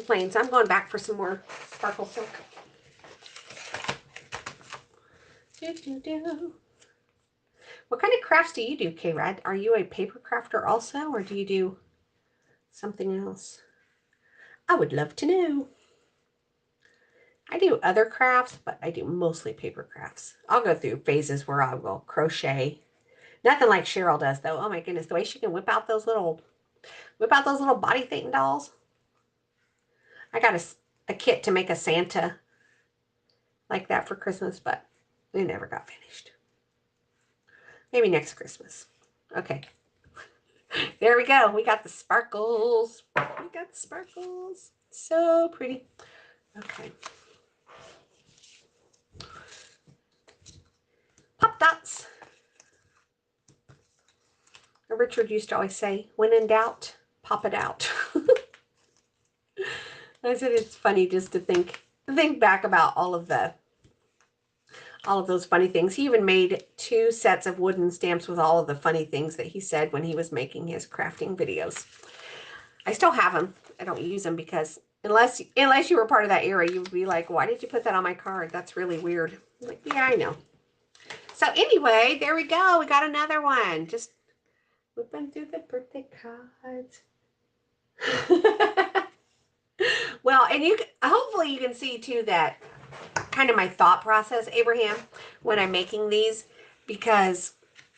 plain. So I'm going back for some more sparkle silk. What kind of crafts do you do, K-Rad? Are you a paper crafter also, or do you do something else? I would love to know. I do other crafts, but I do mostly paper crafts. I'll go through phases where I will crochet. Nothing like Cheryl does, though. Oh my goodness, the way she can whip out those little body Thetan dolls. I got a kit to make a Santa like that for Christmas, but it never got finished. Maybe next Christmas. Okay. There we go. We got the sparkles. We got the sparkles. So pretty. Okay. Pop dots. Richard used to always say, when in doubt, pop it out. I said it's funny just to think back about all of those funny things. He even made 2 sets of wooden stamps with all of the funny things that he said when he was making his crafting videos. I still have them. I don't use them because unless you were part of that era, you would be like, why did you put that on my card? That's really weird. I'm like, yeah, I know. So anyway, there we go. We got another one. Just flipping through the birthday cards. Well, and hopefully you can see too that kind of my thought process, Abraham, when I'm making these, because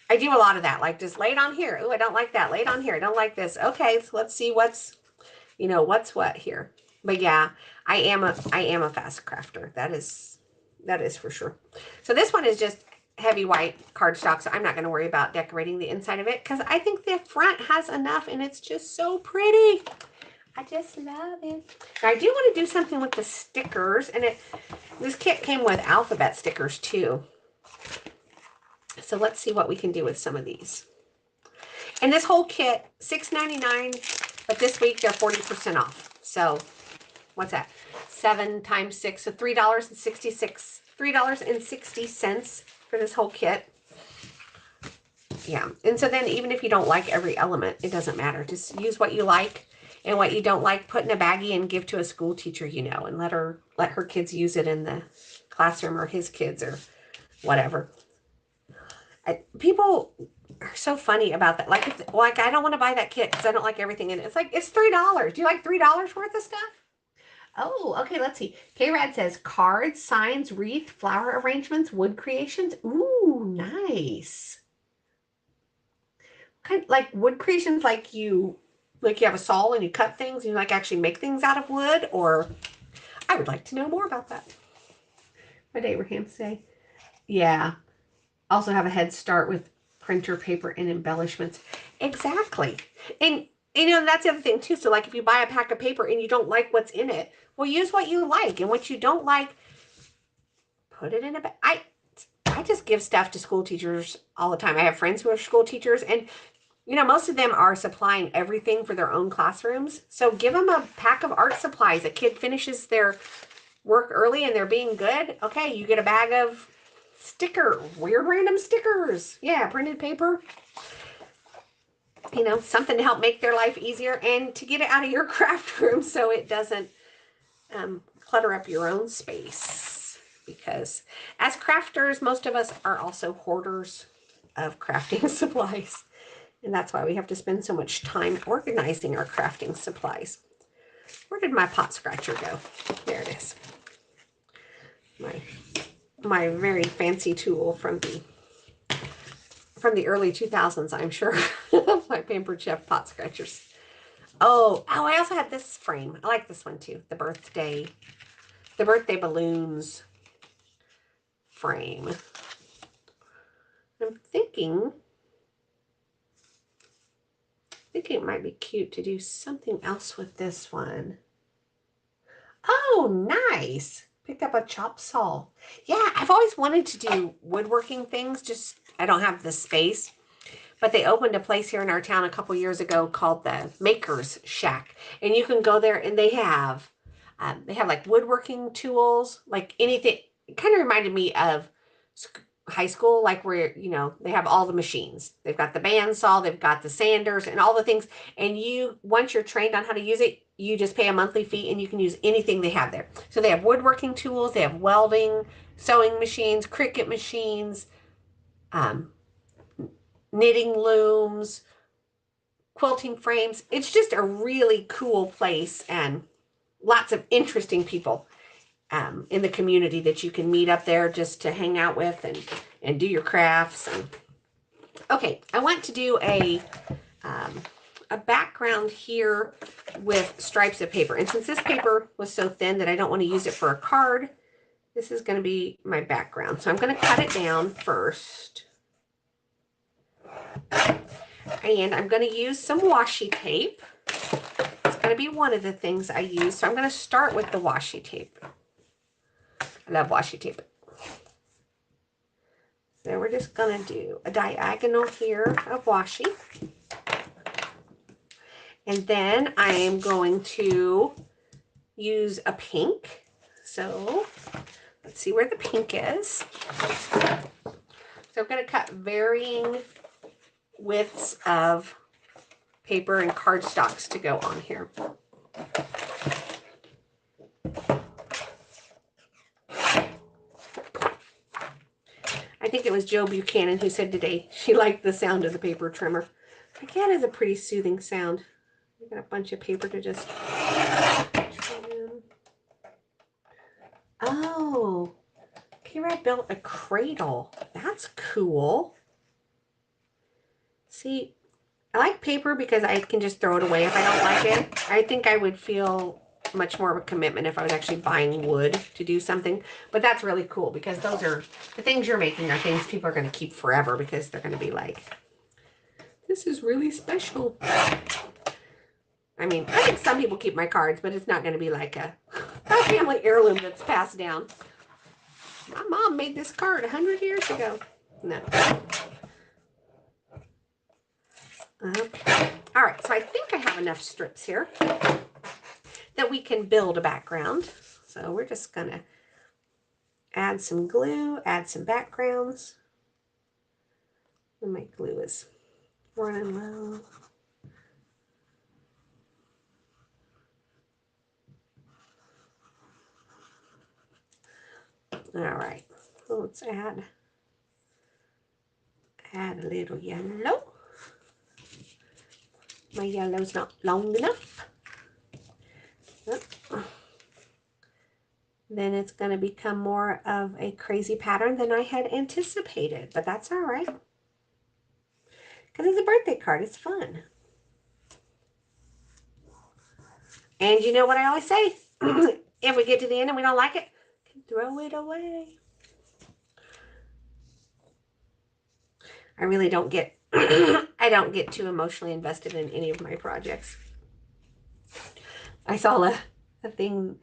I do a lot of that. Like, just lay it on here. Oh, I don't like that. Lay it on here. I don't like this. Okay, so let's see what's, what's what here. But yeah, I am a fast crafter. That is for sure. So this one is just heavy white cardstock, so I'm not going to worry about decorating the inside of it because I think the front has enough and it's just so pretty. I just love it. Now, I do want to do something with the stickers, and this kit came with alphabet stickers too. So let's see what we can do with some of these. And this whole kit, $6.99, but this week they're 40% off. So what's that? 7 times 6, so $3.60 for this whole kit. Yeah, and so then even if you don't like every element, it doesn't matter. Just use what you like, and what you don't like, put in a baggie and give to a school teacher, and let her kids use it in the classroom, or his kids, or whatever. People are so funny about that. Like, I don't want to buy that kit because I don't like everything in it. It's like, it's $3. Do you like $3 worth of stuff? Oh, okay, let's see. K-Rad says cards, signs, wreath, flower arrangements, wood creations. Ooh, nice. Kind of like wood creations, like you have a saw and you cut things and you like actually make things out of wood, or I would like to know more about that. What did Abraham say? Yeah. Also have a head start with printer paper and embellishments. Exactly. And that's the other thing too. So like if you buy a pack of paper and you don't like what's in it, well, use what you like, and what you don't like, put it in a bag. I just give stuff to school teachers all the time. I have friends who are school teachers, and most of them are supplying everything for their own classrooms. So give them a pack of art supplies. A kid finishes their work early and they're being good. Okay, you get a bag of weird random stickers. Yeah, printed paper. Something to help make their life easier and to get it out of your craft room so it doesn't clutter up your own space. Because as crafters, most of us are also hoarders of crafting supplies. And that's why we have to spend so much time organizing our crafting supplies. Where did my pot scratcher go? There it is. My very fancy tool from the early 2000s, I'm sure. My Pampered Chef pot scratchers. Oh, I also had this frame. I like this one too. The birthday balloons frame. I'm thinking it might be cute to do something else with this one. Oh, nice. Picked up a chop saw. Yeah, I've always wanted to do woodworking things, just I don't have the space. But they opened a place here in our town a couple years ago called the Maker's Shack. And you can go there and they have like woodworking tools, like anything. It kind of reminded me of high school, like where, they have all the machines. They've got the bandsaw, they've got the sanders and all the things. And once you're trained on how to use it, you just pay a monthly fee and you can use anything they have there. So they have woodworking tools, they have welding, sewing machines, Cricut machines, knitting looms, quilting frames. It's just a really cool place, and lots of interesting people in the community that you can meet up there just to hang out with and do your crafts. Okay, I want to do a background here with stripes of paper. And since this paper was so thin that I don't want to use it for a card, this is going to be my background. So I'm going to cut it down first. And I'm going to use some washi tape. It's going to be one of the things I use. So I'm going to start with the washi tape. I love washi tape. So we're just going to do a diagonal here of washi. And then I am going to use a pink. So let's see where the pink is. So I'm going to cut varying widths of paper and cardstocks to go on here. I think it was Joe Buchanan who said today she liked the sound of the paper trimmer. Like, that is a pretty soothing sound. I got a bunch of paper to just trim. Oh, K-Rad built a cradle. That's cool. See, I like paper because I can just throw it away if I don't like it. I think I would feel much more of a commitment if I was actually buying wood to do something. But that's really cool because those are, the things you're making are things people are going to keep forever because they're going to be like, this is really special. I mean, I think some people keep my cards, but it's not going to be like a family heirloom that's passed down. My mom made this card 100 years ago. No. Okay. All right, so I think I have enough strips here that we can build a background. So we're just going to add some glue, add some backgrounds. And my glue is running low. All right, so let's add a little yellow. My yellow's not long enough. Then it's going to become more of a crazy pattern than I had anticipated, but that's all right. Because it's a birthday card, it's fun. And you know what I always say? If we get to the end and we don't like it, throw it away. I really don't get, I don't get too emotionally invested in any of my projects. I saw a thing,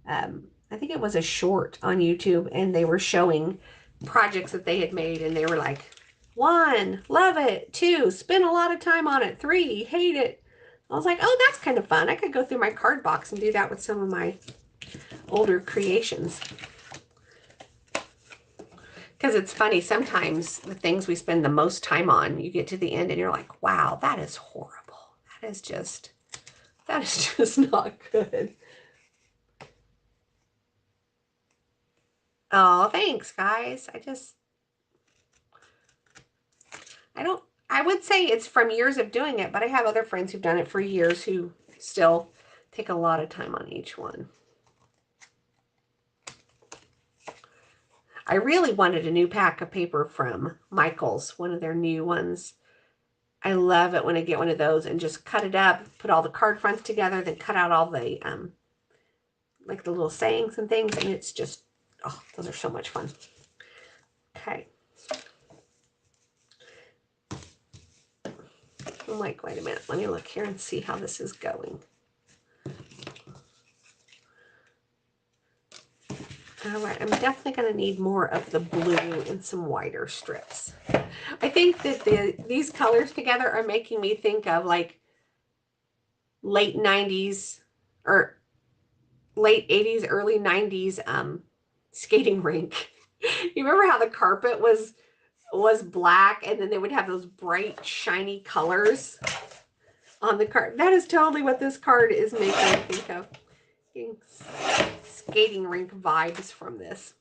I think it was a short on YouTube, and they were showing projects that they had made, and they were like, 1, love it. 2, spend a lot of time on it. 3, hate it. I was like, oh, that's kind of fun. I could go through my card box and do that with some of my older creations. Because it's funny, sometimes the things we spend the most time on, you get to the end and you're like, wow, that is horrible. That is just not good. Oh, thanks, guys. I would say it's from years of doing it, but I have other friends who've done it for years who still take a lot of time on each one. I really wanted a new pack of paper from Michaels, one of their new ones. I love it when I get one of those and just cut it up, put all the card fronts together, then cut out all the, like the little sayings and things, and it's just, oh, those are so much fun. Okay. I'm like, wait a minute, let me look here and see how this is going. All right, I'm definitely going to need more of the blue and some wider strips. I think that these colors together are making me think of like late 90s or late 80s, early 90s skating rink. You remember how the carpet was black and then they would have those bright, shiny colors on the card? That is totally what this card is making me think of. Skating rink vibes from this.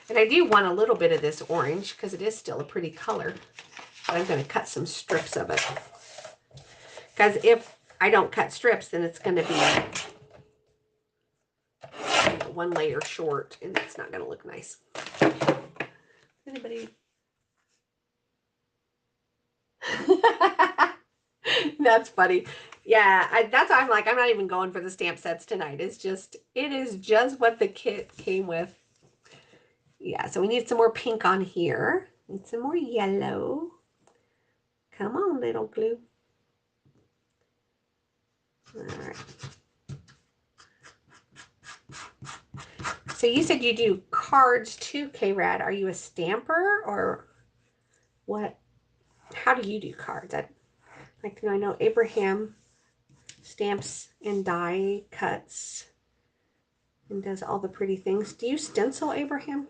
And I do want a little bit of this orange because it is still a pretty color. But I'm going to cut some strips of it. Because if I don't cut strips, then it's going to be one layer short and it's not going to look nice. Anybody? That's funny. Yeah, that's why I'm like, I'm not even going for the stamp sets tonight. It is just what the kit came with. Yeah, so we need some more pink on here. Need some more yellow. Come on, little glue. All right. So you said you do cards too, K-Rad. Are you a stamper or what? How do you do cards? I'd like to know. I know Abraham stamps and die cuts and does all the pretty things. Do you stencil, Abraham?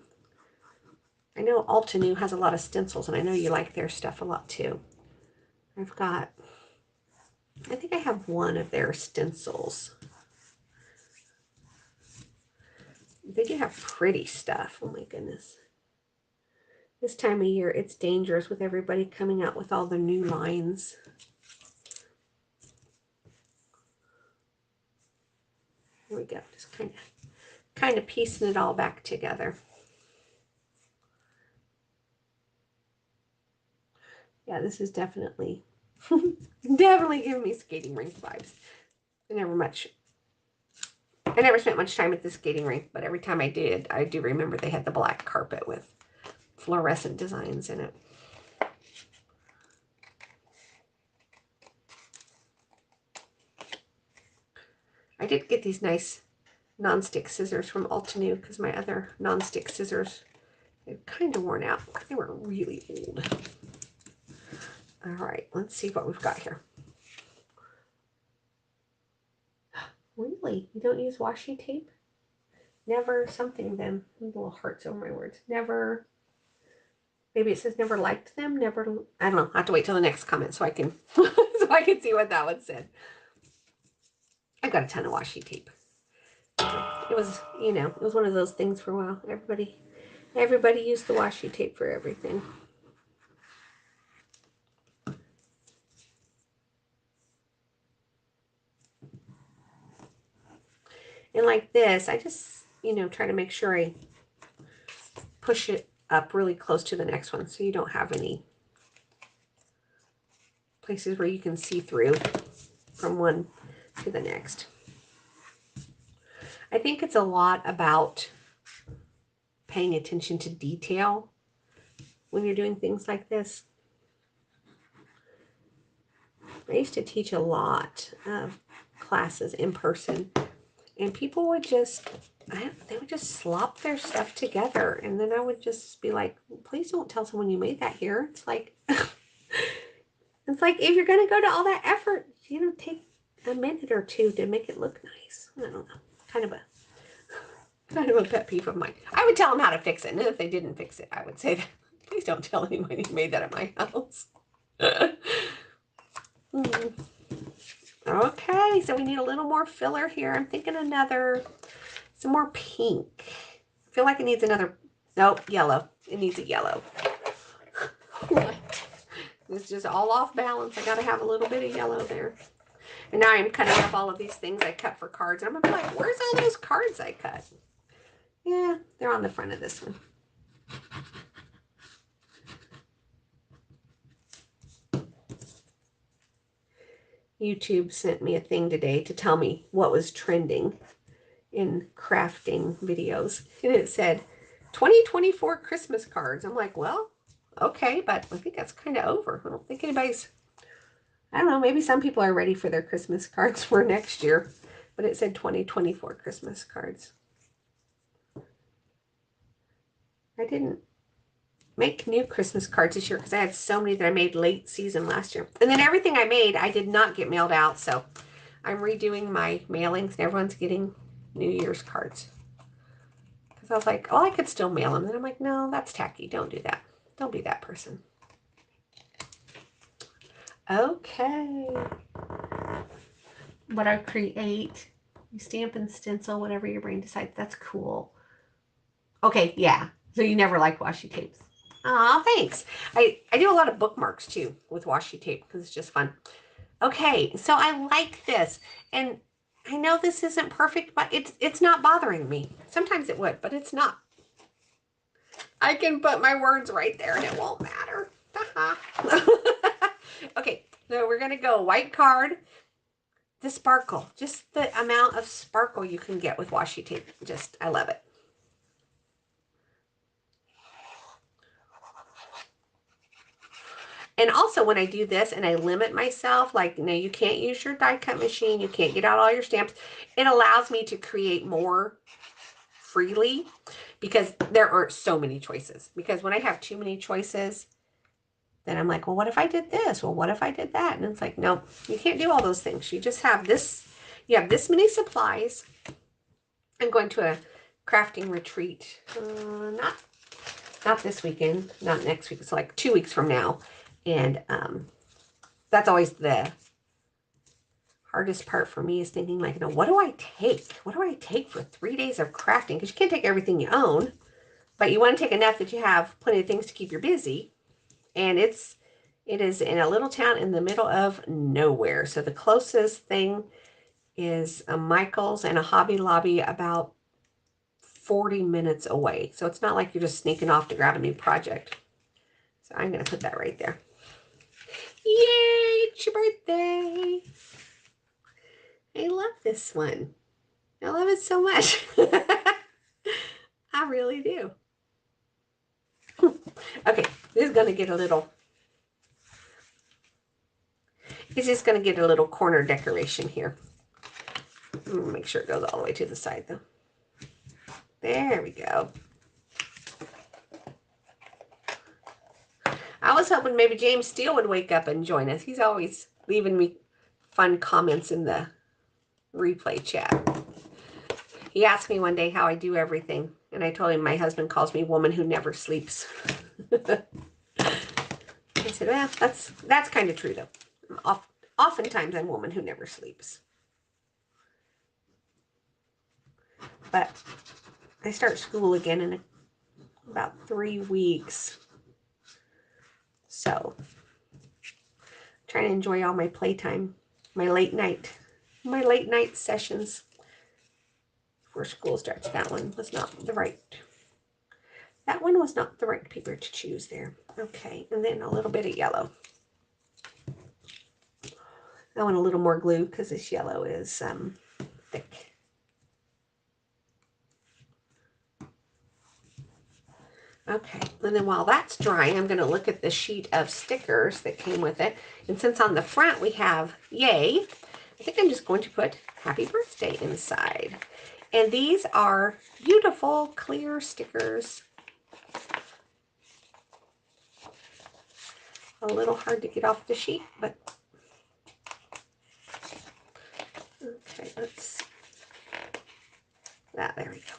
I know Altenew has a lot of stencils, and I know you like their stuff a lot too. I think I have one of their stencils. They do have pretty stuff. Oh my goodness. This time of year, it's dangerous with everybody coming out with all their new lines. Here we go. Just kind of piecing it all back together. Yeah, this is definitely, definitely giving me skating rink vibes. I never spent much time at the skating rink, but every time I did, I do remember they had the black carpet with fluorescent designs in it. I did get these nice non-stick scissors from Altenew because my other non-stick scissors, they've kind of worn out. They were really old. All right, let's see what we've got here. Really? You don't use washi tape? Never something then. Little hearts over my words. Never. Maybe it says never liked them. Never. I don't know. I have to wait till the next comment so I can so I can see what that one said. I got a ton of washi tape. It was, it was one of those things for a while. Everybody used the washi tape for everything. And like this, I just, try to make sure I push it up really close to the next one so you don't have any places where you can see through from one to the next. I think it's a lot about paying attention to detail when you're doing things like this. I used to teach a lot of classes in person, and people would just, they would just slop their stuff together, and then I would just be like, please don't tell someone you made that here. It's like, it's like if you're going to go to all that effort, take a minute or two to make it look nice. I don't know, kind of a pet peeve of mine. I would tell them how to fix it, and if they didn't fix it, I would say that, please don't tell anyone you made that at my house. Okay, so we need a little more filler here. I'm thinking some more pink. I feel like it needs another, nope, yellow. It needs a yellow. It's just all off balance. I got to have a little bit of yellow there. And now I'm cutting up all of these things I cut for cards. And I'm going to be like, where's all those cards I cut? Yeah, they're on the front of this one. YouTube sent me a thing today to tell me what was trending in crafting videos. And it said 2024 Christmas cards. I'm like, well, okay, but I think that's kind of over. I don't think anybody's, I don't know, maybe some people are ready for their Christmas cards for next year. But it said 2024 Christmas cards. I didn't make new Christmas cards this year because I had so many that I made late season last year. And then everything I made, I did not get mailed out. So I'm redoing my mailings and everyone's getting New Year's cards. Because I was like, oh, I could still mail them. And I'm like, no, that's tacky. Don't do that. Don't be that person. Okay. What I create, you stamp and stencil, whatever your brain decides. That's cool. Okay, yeah. So you never like washi tapes. Aw, thanks. I do a lot of bookmarks too with washi tape because it's just fun. Okay, so I like this. And I know this isn't perfect, but it's not bothering me. Sometimes it would, but it's not. I can put my words right there and it won't matter. Okay, so we're going to go white card. The sparkle, just the amount of sparkle you can get with washi tape. I love it. And also when I do this and I limit myself, like, you can't use your die cut machine, you can't get out all your stamps, it allows me to create more freely because there aren't so many choices. Because when I have too many choices, then I'm like, well, what if I did this? Well, what if I did that? And it's like, no, you can't do all those things. You just have this, you have this many supplies. I'm going to a crafting retreat, not this weekend, not next week. It's like 2 weeks from now. And that's always the hardest part for me is thinking like, what do I take? What do I take for 3 days of crafting? Because you can't take everything you own, but you want to take enough that you have plenty of things to keep you busy. And it is in a little town in the middle of nowhere. So the closest thing is a Michael's and a Hobby Lobby about 40 minutes away. So it's not like you're just sneaking off to grab a new project. So I'm going to put that right there. Yay, it's your birthday. I love this one. I love it so much. I really do. Okay, this is going to get a little, it's just going to get a little corner decoration here. Make sure it goes all the way to the side though. There we go. I was hoping maybe James Steele would wake up and join us. He's always leaving me fun comments in the replay chat. He asked me one day how I do everything, and I told him my husband calls me woman who never sleeps. I said, well, that's kind of true though. Oftentimes I'm a woman who never sleeps. But I start school again in about 3 weeks. So I'm trying to enjoy all my playtime, my late night sessions before school starts. That one was not the right paper to choose there. Okay, and then a little bit of yellow. I want a little more glue because this yellow is thick. Okay, and then while that's drying, I'm going to look at the sheet of stickers that came with it. And since on the front we have yay, I think I'm just going to put happy birthday inside. And these are beautiful clear stickers. A little hard to get off the sheet, but okay, there we go.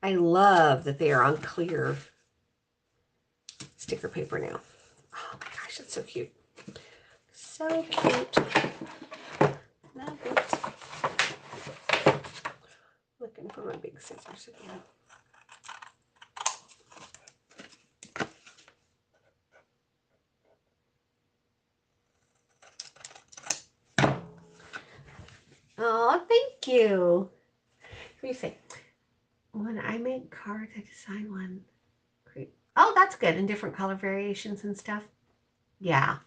I love that they are on clear sticker paper now. Oh my gosh, that's so cute. So cute. Love it. Looking for my big scissors again. Oh, thank you. What do you say? When I make cards, I design one. Oh, that's good. And different color variations and stuff. Yeah.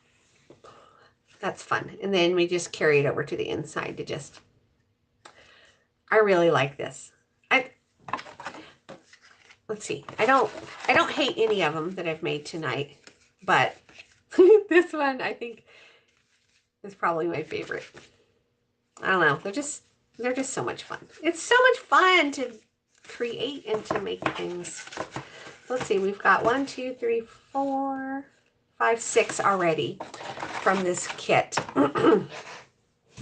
That's fun. And then we just carry it over to the inside to just, I really like this. Let's see. I don't hate any of them that I've made tonight, but this one I think is probably my favorite. I don't know. They're just so much fun. It's so much fun to create and to make things. Let's see, we've got 1, 2, 3, 4, 5, 6 already from this kit. And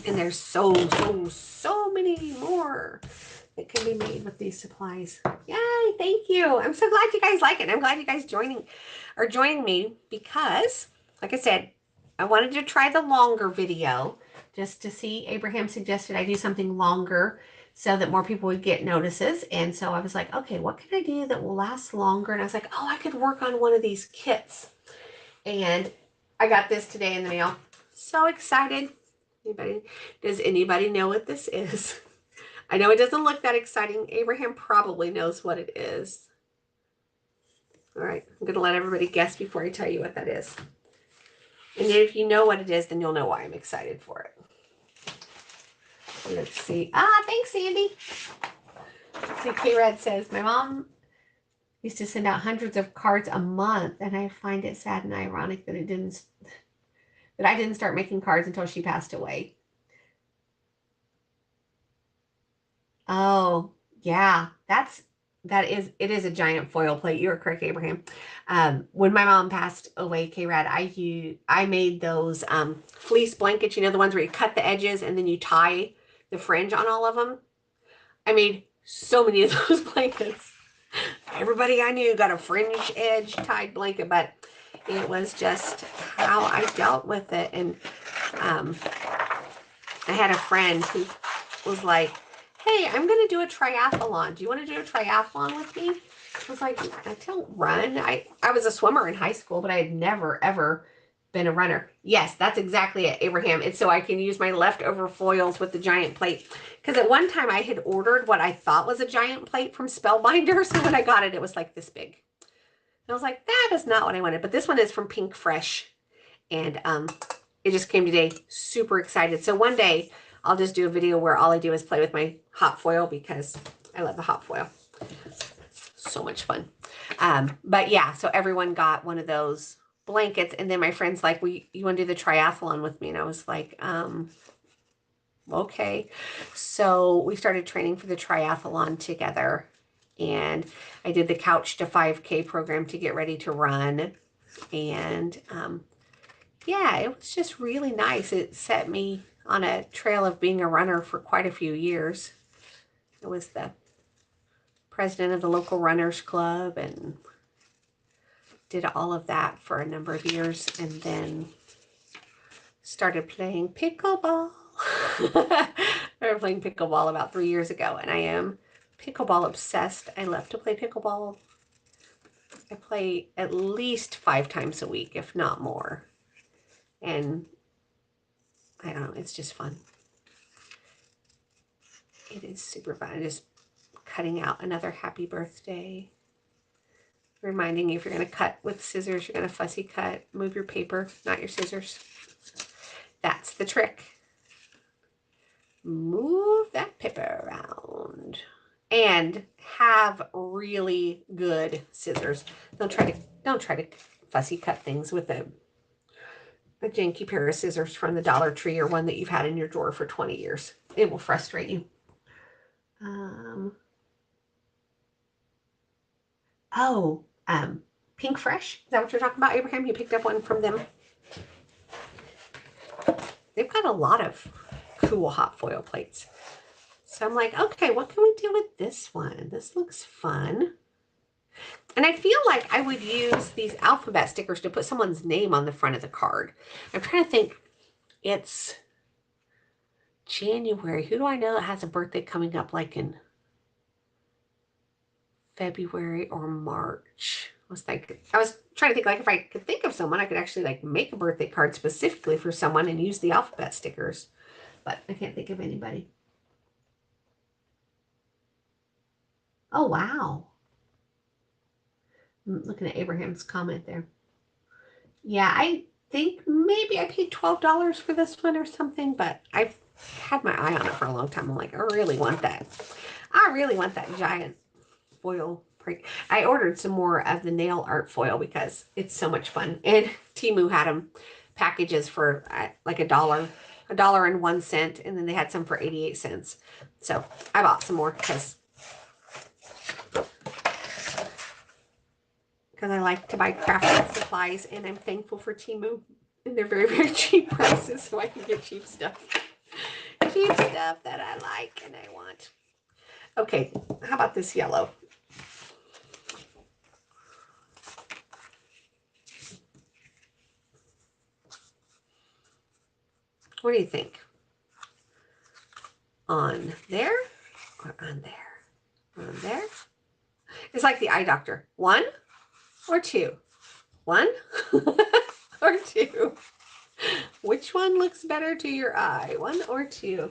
there's so many more that can be made with these supplies. Yay, thank you. I'm so glad you guys like it. I'm glad you guys are joining me because, like I said, I wanted to try the longer video just to see. Abraham suggested I do something longer so that more people would get notices. And so I was like, okay, what can I do that will last longer? And I was like, oh, I could work on one of these kits. And I got this today in the mail. So excited. Does anybody know what this is? I know it doesn't look that exciting. Abraham probably knows what it is. All right, I'm going to let everybody guess before I tell you what that is. And if you know what it is, then you'll know why I'm excited for it. Let's see. Thanks, Sandy. Let's see, K-Rad says, my mom used to send out hundreds of cards a month, and I find it sad and ironic that I didn't start making cards until she passed away. Oh, yeah, it is a giant foil plate. You are correct, Abraham. When my mom passed away, K-Rad, I made those fleece blankets, you know, the ones where you cut the edges and then you tie the fringe on all of them. I made so many of those blankets. Everybody I knew got a fringe edge tied blanket, but it was just how I dealt with it. And I had a friend who was like, hey, I'm going to do a triathlon. Do you want to do a triathlon with me? I was like, I don't run. I was a swimmer in high school, but I had never, ever been a runner. Yes, that's exactly it, Abraham. It's so I can use my leftover foils with the giant plate. Because at one time I had ordered what I thought was a giant plate from Spellbinder. So when I got it, it was like this big. I was like, that is not what I wanted. But this one is from Pink Fresh. And it just came today. Super excited. So one day I'll just do a video where all I do is play with my hot foil because I love the hot foil. So much fun. But yeah, so everyone got one of those blankets. And then my friend's like, you want to do the triathlon with me? And I was like, okay. So we started training for the triathlon together. And I did the Couch to 5K program to get ready to run. And yeah, it was just really nice. It set me on a trail of being a runner for quite a few years. I was the president of the local runners club and did all of that for a number of years, and then started playing pickleball. I started playing pickleball about 3 years ago, and I am pickleball obsessed. I love to play pickleball. I play at least 5 times a week, if not more. And I don't know, it's just fun. It is super fun. Just cutting out another happy birthday. Reminding you, if you're going to cut with scissors, you're going to fussy cut. Move your paper, not your scissors. That's the trick. Move that paper around. And have really good scissors. Don't try to fussy cut things with a janky pair of scissors from the Dollar Tree or one that you've had in your drawer for 20 years. It will frustrate you. Pink Fresh. Is that what you're talking about, Abraham? You picked up one from them. They've got a lot of cool hot foil plates. So I'm like, okay, what can we do with this one? This looks fun. And I feel like I would use these alphabet stickers to put someone's name on the front of the card. I'm trying to think. It's January. Who do I know that has a birthday coming up like in February or March? I was trying to think, like, if I could think of someone, I could actually like make a birthday card specifically for someone and use the alphabet stickers. But I can't think of anybody. Oh, wow. I'm looking at Abraham's comment there. Yeah, I think maybe I paid $12 for this one or something, but I've had my eye on it for a long time. I'm like, I really want that. I really want that giant foil print. I ordered some more of the nail art foil because it's so much fun. And Temu had them packages for like $1.01, and then they had some for 88 cents. So I bought some more because I like to buy crafting supplies, and I'm thankful for Temu. And they're very, very cheap prices, so I can get cheap stuff. Cheap stuff that I like and I want. Okay, how about this yellow? What do you think? On there or on there? On there? It's like the eye doctor. 1 or 2? 1 or 2? Which one looks better to your eye? 1 or 2?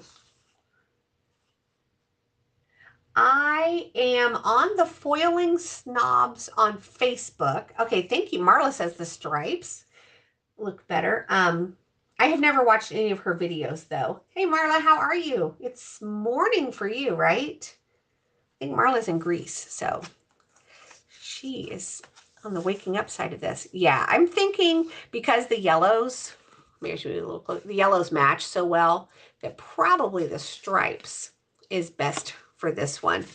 I am on the Foiling Snobs on Facebook. Okay, thank you. Marla says the stripes look better. I have never watched any of her videos, though. Hey, Marla, how are you? It's morning for you, right? I think Marla's in Greece, so she is on the waking up side of this. Yeah, I'm thinking because the yellows, maybe I should be a little close, the yellows match so well that probably the stripes is best for this one.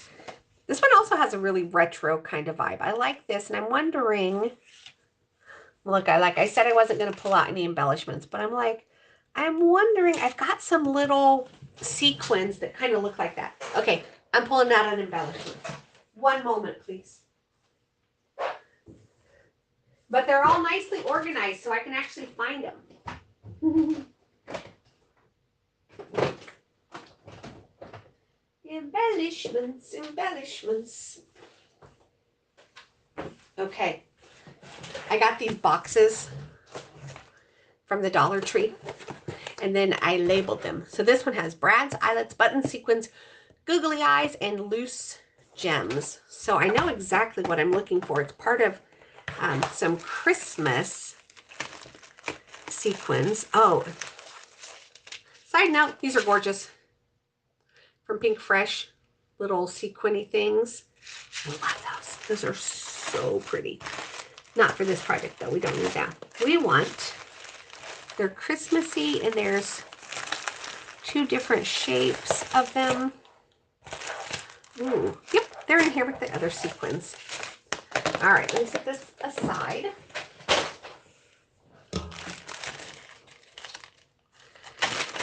This one also has a really retro kind of vibe. I like this, and I'm wondering, look, like I said, I wasn't going to pull out any embellishments, but I'm wondering, I've got some little sequins that kind of look like that. Okay, I'm pulling out an embellishment. One moment, please. But they're all nicely organized, so I can actually find them. Embellishments, embellishments. Okay. I got these boxes from the Dollar Tree, and then I labeled them. So this one has brads, eyelets, buttons, sequins, googly eyes, and loose gems. So I know exactly what I'm looking for. It's part of some Christmas sequins. Oh, side note, these are gorgeous. From Pink Fresh, little sequiny things. I love those. Those are so pretty. Not for this project though, we don't need that. We want, they're Christmassy and there's 2 different shapes of them. Ooh, yep, they're in here with the other sequins. All right, let me set this aside.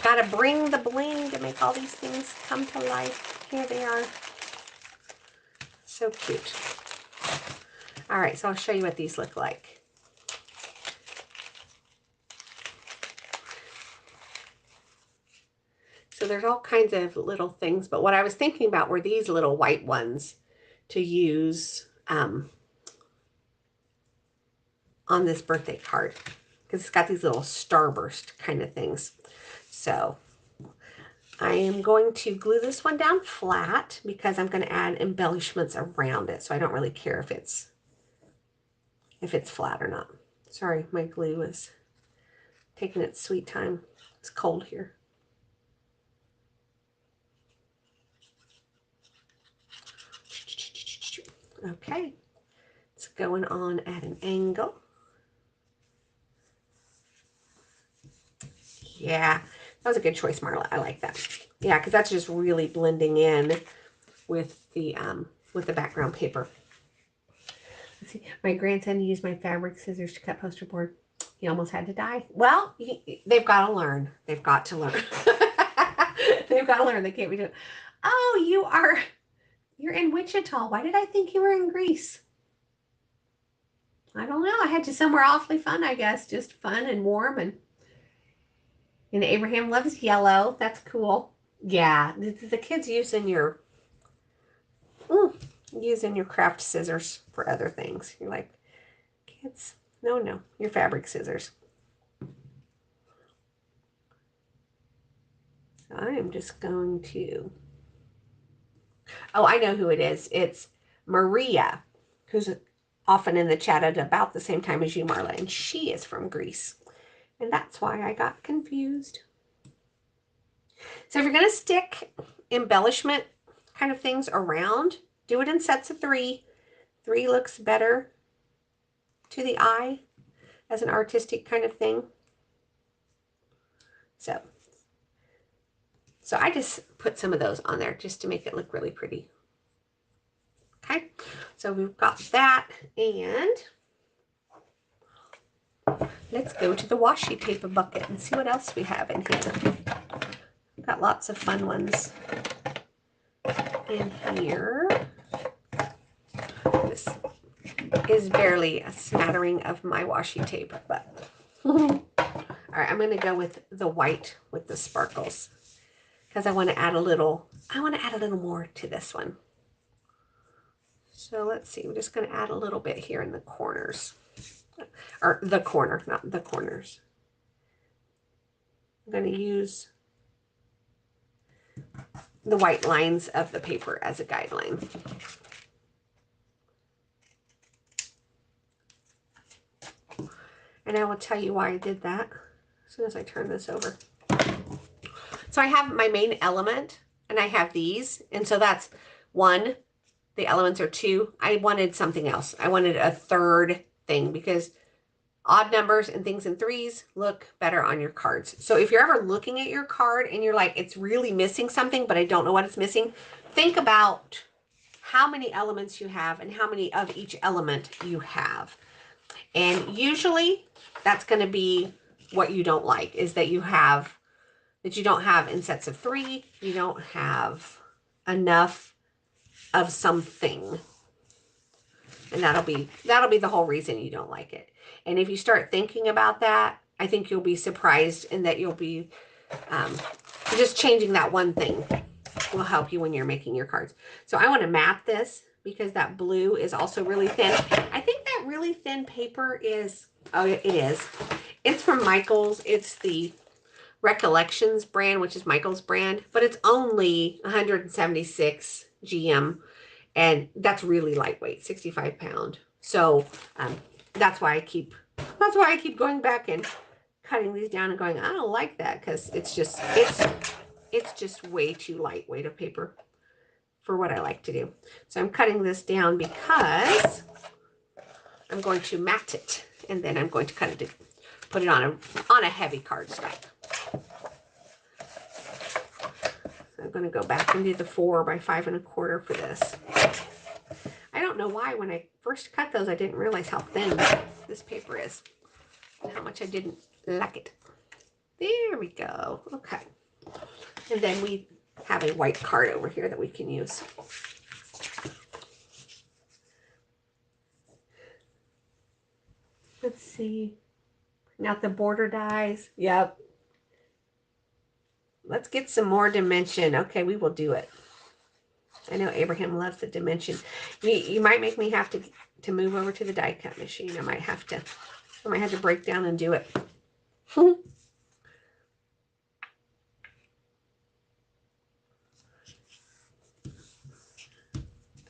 Gotta bring the bling to make all these things come to life. Here they are. So cute. All right, so I'll show you what these look like. So there's all kinds of little things, but what I was thinking about were these little white ones to use on this birthday card, because it's got these little starburst kind of things. So I am going to glue this one down flat because I'm going to add embellishments around it. So I don't really care if it's flat or not. Sorry, my glue is taking its sweet time. It's cold here. Okay, it's going on at an angle. Yeah, that was a good choice, Marla. I like that. Yeah, because that's just really blending in with the background paper. Let's see. My grandson used my fabric scissors to cut poster board. He almost had to die. Well, they've got to learn. They've got to learn. They've got to learn. They can't be doing. Oh, you're in Wichita. Why did I think you were in Greece? I don't know. I had you somewhere awfully fun, I guess. Just fun and warm. And Abraham loves yellow. That's cool. Yeah, the kids using your craft scissors for other things. You're like, kids, no, your fabric scissors. So I am just going to, oh, I know who it is. It's Maria, who's often in the chat at about the same time as you, Marla, and she is from Greece. And that's why I got confused. So if you're going to stick embellishment kind of things around, do it in sets of 3. 3 looks better to the eye as an artistic kind of thing. So I just put some of those on there just to make it look really pretty. Okay, so we've got that, and let's go to the washi tape bucket and see what else we have in here. Got lots of fun ones in here. This is barely a smattering of my washi tape, but all right, I'm going to go with the white with the sparkles because I want to add a little more to this one. So let's see, I'm just going to add a little bit here in the corners, or the corner, not the corners. I'm going to use the white lines of the paper as a guideline. And I will tell you why I did that as soon as I turn this over. So I have my main element and I have these. And so that's 1. The elements are 2. I wanted something else. I wanted a third thing because odd numbers and things in 3s look better on your cards. So if you're ever looking at your card and you're like, it's really missing something, but I don't know what it's missing, think about how many elements you have and how many of each element you have. And usually that's going to be what you don't like, is that you don't have in sets of 3, you don't have enough of something. And that'll be the whole reason you don't like it. And if you start thinking about that, I think you'll be surprised, and that you'll be just changing that one thing will help you when you're making your cards. So I want to map this because that blue is also really thin. I think that really thin paper is, oh, it is. It's from Michaels. It's the Recollections brand, which is Michaels brand, but it's only 176 GM, and that's really lightweight, 65 pound. So That's why I keep going back and cutting these down and going, I don't like that, because it's just way too lightweight of paper for what I like to do. So I'm cutting this down because I'm going to mat it, and then I'm going to cut it, put it on a heavy cardstock. So I'm going to go back and do the 4 by 5 1/4 for this. I don't know why when I first cut those I didn't realize how thin this paper is and how much I didn't like it. There we go. Okay. And then we have a white card over here that we can use. Let's see. Now the border dies. Yep. Let's get some more dimension. Okay, we will do it. I know Abraham loves the dimension. You might make me have to move over to the die cut machine. I might have to break down and do it.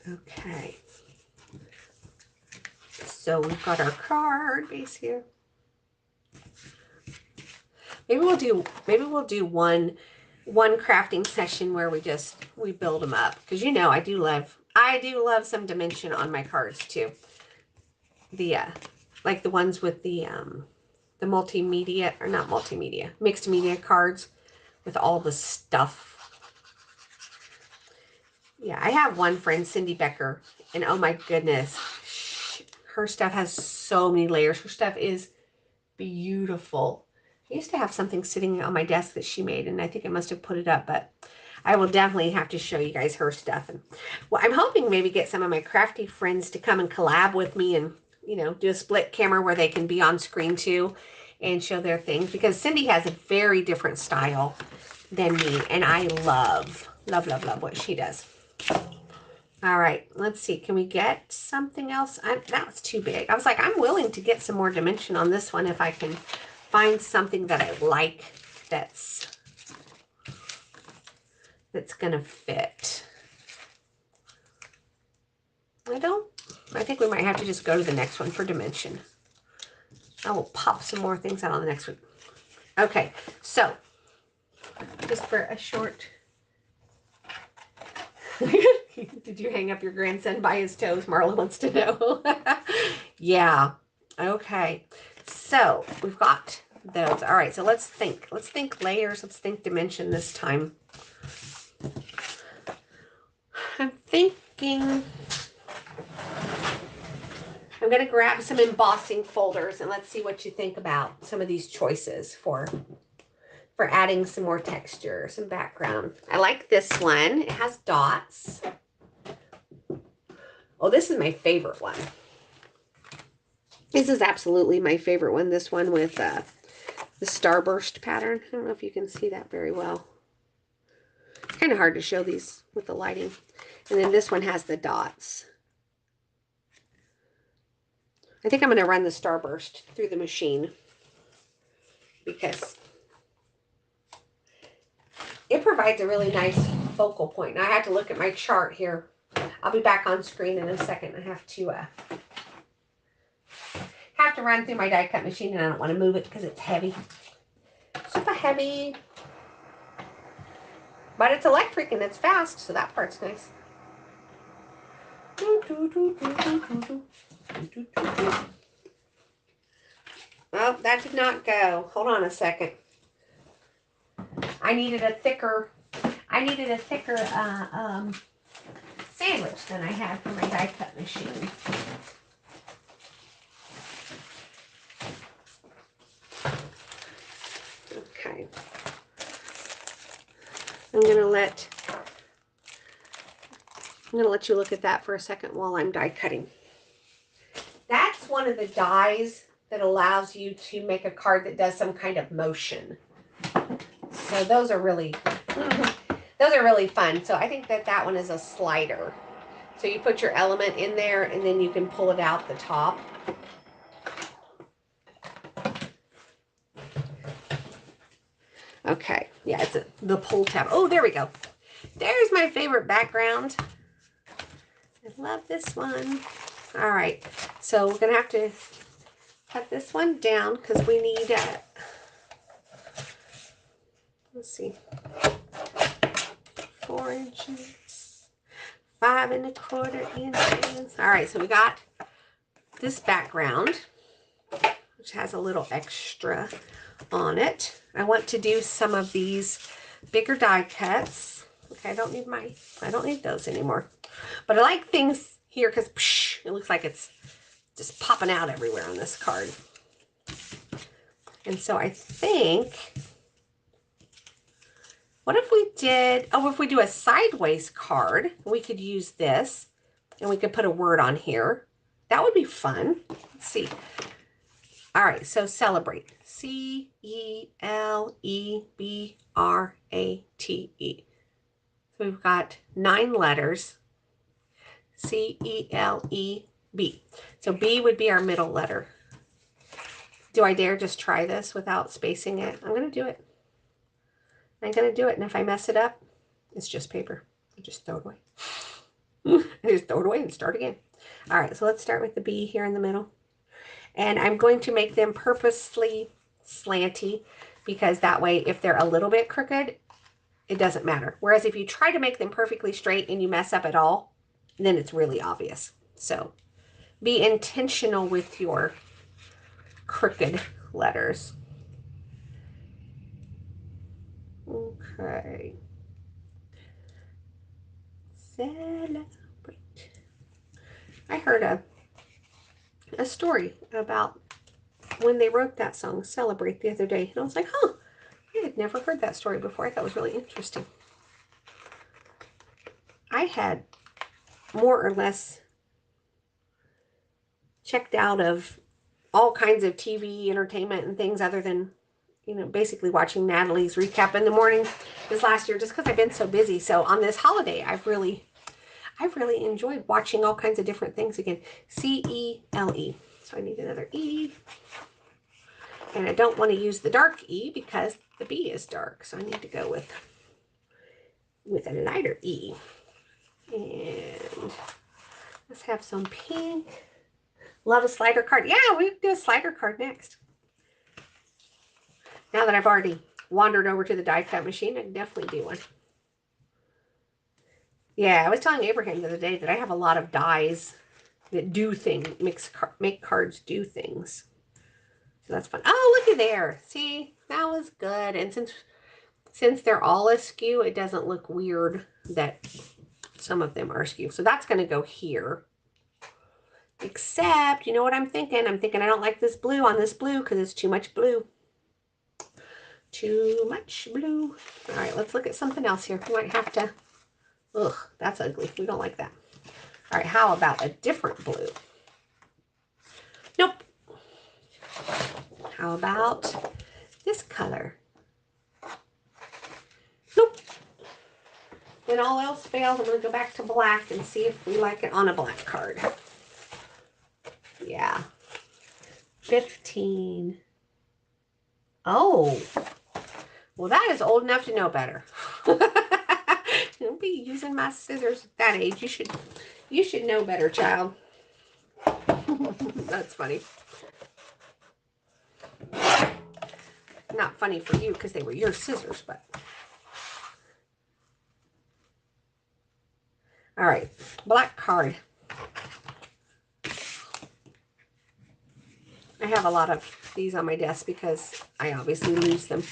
Okay. So we've got our card base here. Maybe we'll do one crafting session where we build them up, because you know I do love some dimension on my cards too. The like the ones with the multimedia, or not multimedia, mixed media cards with all the stuff. Yeah, I have one friend, Cindy Becker, and oh my goodness, her stuff has so many layers. Her stuff is beautiful. I used to have something sitting on my desk that she made, and I think I must have put it up, but I will definitely have to show you guys her stuff. And well, I'm hoping maybe get some of my crafty friends to come and collab with me and, you know, do a split camera where they can be on screen too and show their things, because Cindy has a very different style than me, and I love what she does. All right, let's see. Can we get something else? That was too big. I was like, I'm willing to get some more dimension on this one if I can find something that I like that's gonna fit. I think we might have to just go to the next one for dimension. I will pop some more things out on the next one. Okay, so just for a short. Did you hang up your grandson by his toes? Marla wants to know. Yeah. Okay. So we've got those. All right. So let's think. Let's think layers. Let's think dimension this time. I'm thinking I'm going to grab some embossing folders, and let's see what you think about some of these choices for adding some more texture, some background. I like this one. It has dots. Oh, this is my favorite one. This is absolutely my favorite one. This one with the starburst pattern. I don't know if you can see that very well. It's kind of hard to show these with the lighting. And then this one has the dots. I think I'm going to run the starburst through the machine because it provides a really nice focal point. Now I have to look at my chart here. I'll be back on screen in a second. I have to run through my die cut machine, and I don't want to move it because it's heavy. Super heavy. But it's electric and it's fast, so that part's nice. Oh, that did not go. Hold on a second. I needed a thicker sandwich than I had for my die cut machine. Okay. I'm gonna let you look at that for a second while I'm die cutting. That's one of the dies that allows you to make a card that does some kind of motion. So those are really fun. So I think that one is a slider. So you put your element in there, and then you can pull it out the top. Okay, yeah, it's the pull tab. Oh, there we go. There's my favorite background. I love this one. All right, so we're gonna have to cut this one down because we need, let's see, 4 inches, 5¼ inches. All right, so we got this background, which has a little extra on it. I want to do some of these bigger die cuts. Okay, I don't need those anymore. But I like things here because it looks like it's just popping out everywhere on this card. And so I think, what if we did, if we do a sideways card, we could use this and we could put a word on here. That would be fun. Let's see. All right, so celebrate. C-E-L-E-B-R-A-T-E. So we've got 9 letters. C-E-L-E-B. So B would be our middle letter. Do I dare just try this without spacing it? I'm going to do it. I'm going to do it. And if I mess it up, it's just paper. I just throw it away. I just throw it away and start again. All right, so let's start with the B here in the middle. And I'm going to make them purposely slanty because that way, if they're a little bit crooked, it doesn't matter. Whereas if you try to make them perfectly straight and you mess up at all, then it's really obvious. So be intentional with your crooked letters. Okay. Celebrate. I heard a story about when they wrote that song, Celebrate, the other day. And I was like, huh, I had never heard that story before. I thought it was really interesting. I had more or less checked out of all kinds of TV entertainment and things other than, you know, basically watching Natalie's recap in the morning this last year just because I've been so busy. So on this holiday, I've really enjoyed watching all kinds of different things again. C-E-L-E. So I need another E. And I don't want to use the dark E because the B is dark. So I need to go with a lighter E. And let's have some pink. Love a slider card. Yeah, we can do a slider card next. Now that I've already wandered over to the die cut machine, I can definitely do one. Yeah, I was telling Abraham the other day that I have a lot of dies that do things, make cards do things. So that's fun. Oh, looky there. See, that was good. And since they're all askew, it doesn't look weird that some of them are askew. So that's going to go here. Except, you know what I'm thinking? I'm thinking I don't like this blue on this blue because it's too much blue. Too much blue. All right, let's look at something else here. We might have to... Ugh, that's ugly. We don't like that. All right, how about a different blue? Nope. How about this color? Nope. When all else fails, I'm going to go back to black and see if we like it on a black card. Yeah. 15. Oh. Well, that is old enough to know better. Don't be using my scissors at that age. You should know better, child. That's funny. Not funny for you because they were your scissors, but. All right, black card. I have a lot of these on my desk because I obviously lose them.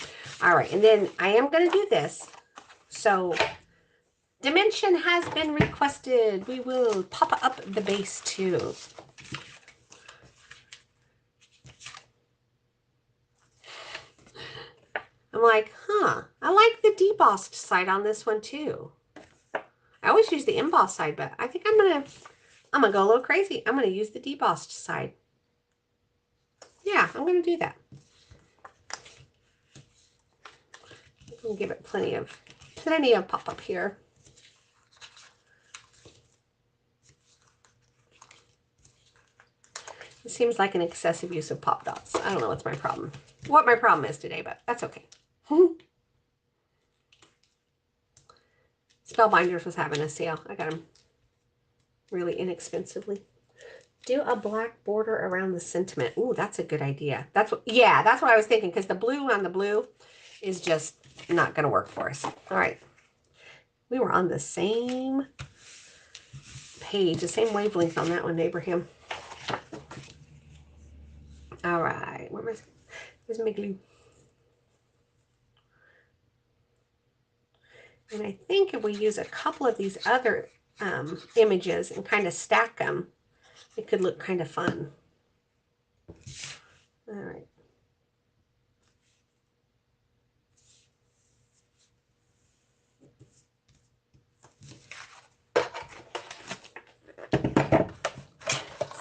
All right, and then I am going to do this. So, dimension has been requested. We will pop up the base too. I'm like, huh, I like the debossed side on this one too. I always use the embossed side, but I think I'm gonna go a little crazy. I'm gonna use the debossed side. Yeah, I'm gonna do that. We'll give it plenty of pop-up here. It seems like an excessive use of pop dots. I don't know what my problem is today, but that's okay. Spellbinders was having a sale. I got them really inexpensively. Do a black border around the sentiment. Ooh, that's a good idea. That's what, yeah, that's what I was thinking, because the blue on the blue is just not going to work for us. All right. We were on the same page, the same wavelength on that one, Abraham. All right. Where's my glue? And I think if we use a couple of these other images and kind of stack them, it could look kind of fun. All right.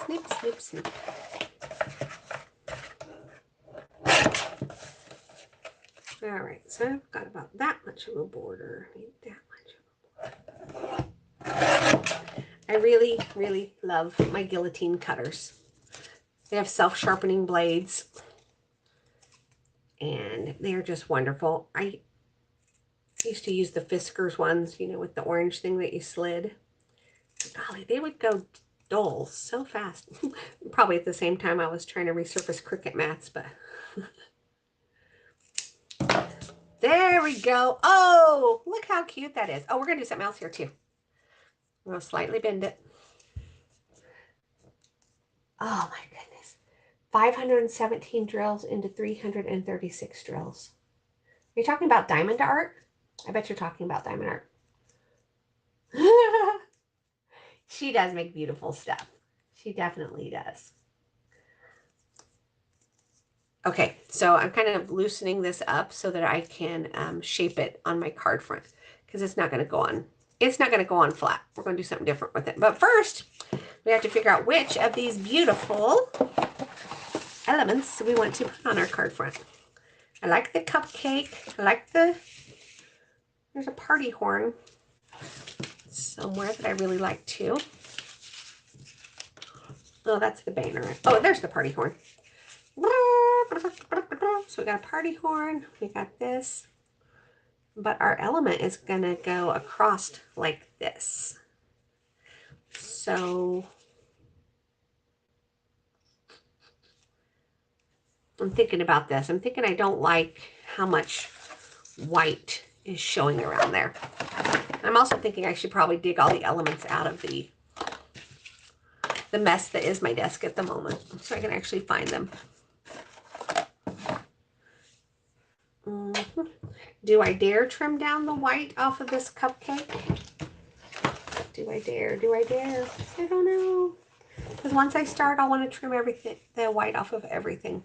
Snip, snip, snip. All right, so I've got about that much of a border. Need that much of a border. I really, really love my guillotine cutters. They have self-sharpening blades, and they're just wonderful. I used to use the Fiskars ones, you know, with the orange thing that you slid. Golly, they would go dull so fast. Probably at the same time I was trying to resurface Cricut mats, but there we go. Oh, look how cute that is. Oh, we're going to do something else here too. I'm going to slightly bend it. Oh my goodness. 517 drills into 336 drills. Are you talking about diamond art? I bet you're talking about diamond art. She does make beautiful stuff. She definitely does. Okay, so I'm kind of loosening this up so that I can shape it on my card front, because it's not going to go on. It's not going to go on flat. We're going to do something different with it. But first, we have to figure out which of these beautiful elements we want to put on our card front. I like the cupcake. I like there's a party horn somewhere that I really like too. Oh, that's the banner. Oh, there's the party horn. So we got a party horn. We got this. But our element is going to go across like this. So I'm thinking about this. I'm thinking I don't like how much white is showing around there. I'm also thinking I should probably dig all the elements out of the mess that is my desk at the moment, so I can actually find them. Do I dare trim down the white off of this cupcake? Do I dare? Do I dare? I don't know. Because once I start, I want to trim everything, the white off of everything.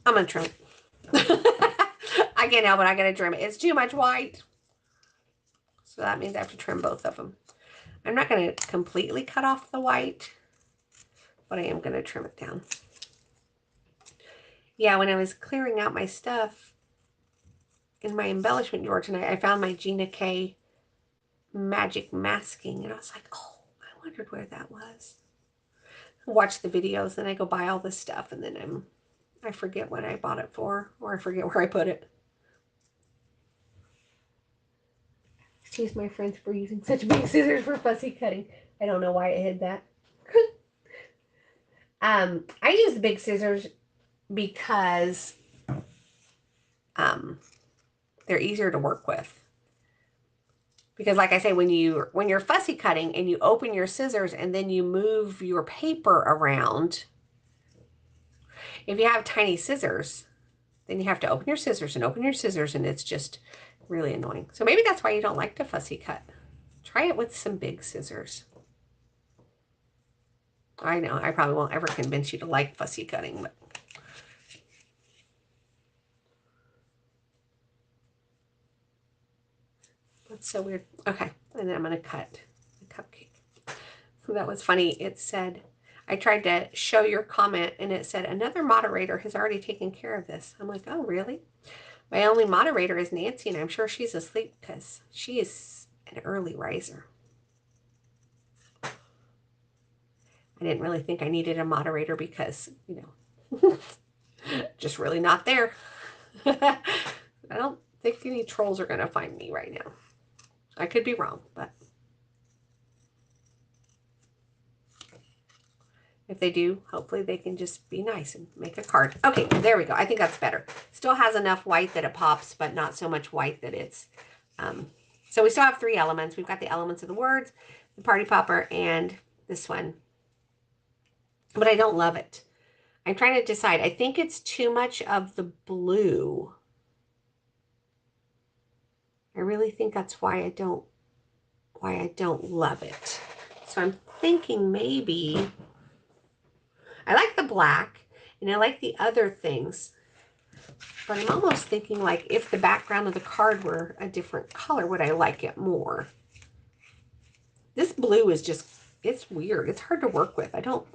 I'm going to trim it. I can't help it. I got to trim it. It's too much white. So that means I have to trim both of them. I'm not going to completely cut off the white, but I am going to trim it down. Yeah, when I was clearing out my stuff in my embellishment drawer tonight, I found my Gina K magic masking, and I was like, oh, I wondered where that was. I watch the videos, then I go buy all this stuff, and then I forget what I bought it for, or I forget where I put it. Excuse my French for using such big scissors for fussy cutting. I don't know why I hid that. I use the big scissors because they're easier to work with. Because like I say, when you're fussy cutting and you open your scissors and then you move your paper around, if you have tiny scissors, then you have to open your scissors and open your scissors, and it's just really annoying. So maybe that's why you don't like to fussy cut. Try it with some big scissors. I know, I probably won't ever convince you to like fussy cutting, but that's so weird. Okay, and then I'm going to cut the cupcake. That was funny. It said, I tried to show your comment, and it said, another moderator has already taken care of this. I'm like, oh, really? My only moderator is Nancy, and I'm sure she's asleep because she is an early riser. I didn't really think I needed a moderator because, you know, just really not there. I don't think any trolls are going to find me right now. I could be wrong, but if they do, hopefully they can just be nice and make a card. Okay, there we go. I think that's better. Still has enough white that it pops, but not so much white that it's... so we still have 3 elements. We've got the elements of the words, the party popper, and this one. But I don't love it. I'm trying to decide. I think it's too much of the blue. I really think that's why I don't love it. So I'm thinking maybe... I like the black, and I like the other things, but I'm almost thinking like if the background of the card were a different color, would I like it more? This blue is just, it's weird. It's hard to work with. I don't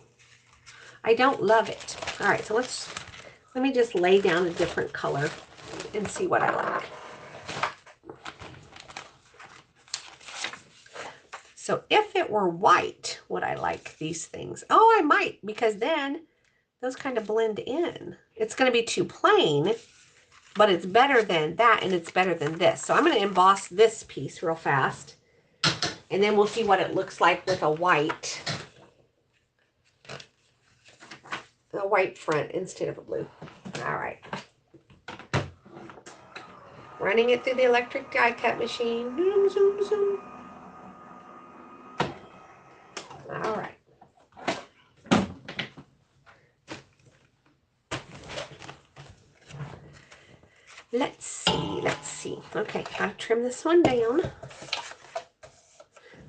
love it. All right, so let me just lay down a different color and see what I like. So if it were white, would I like these things? Oh, I might, because then those kind of blend in. It's going to be too plain, but it's better than that, and it's better than this. So I'm going to emboss this piece real fast, and then we'll see what it looks like with a white front instead of a blue. All right. Running it through the electric die cut machine. Zoom, zoom, zoom. All right. Let's see. Okay, gotta trim this one down. What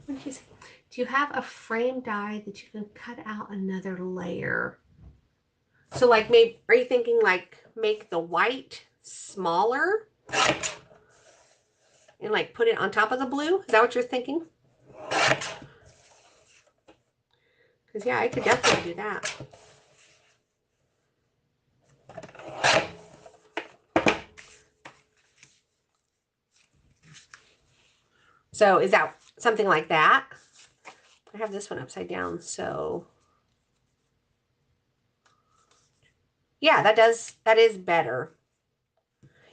did you say? Do you have a frame die that you can cut out another layer? So like maybe, are you thinking like make the white smaller and like put it on top of the blue? Is that what you're thinking? Because yeah, I could definitely do that. So is that something like that? I have this one upside down, so yeah, that is better.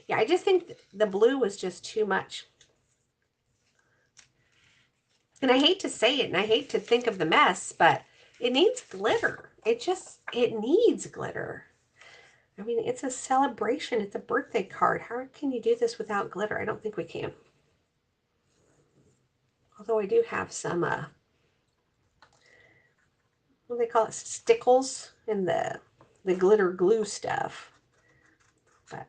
Yeah, I just think the blue was just too much. And I hate to say it, and I hate to think of the mess, but it needs glitter. It needs glitter. I mean, it's a celebration. It's a birthday card. How can you do this without glitter? I don't think we can. Although I do have some, what do they call it? Stickles and the glitter glue stuff. But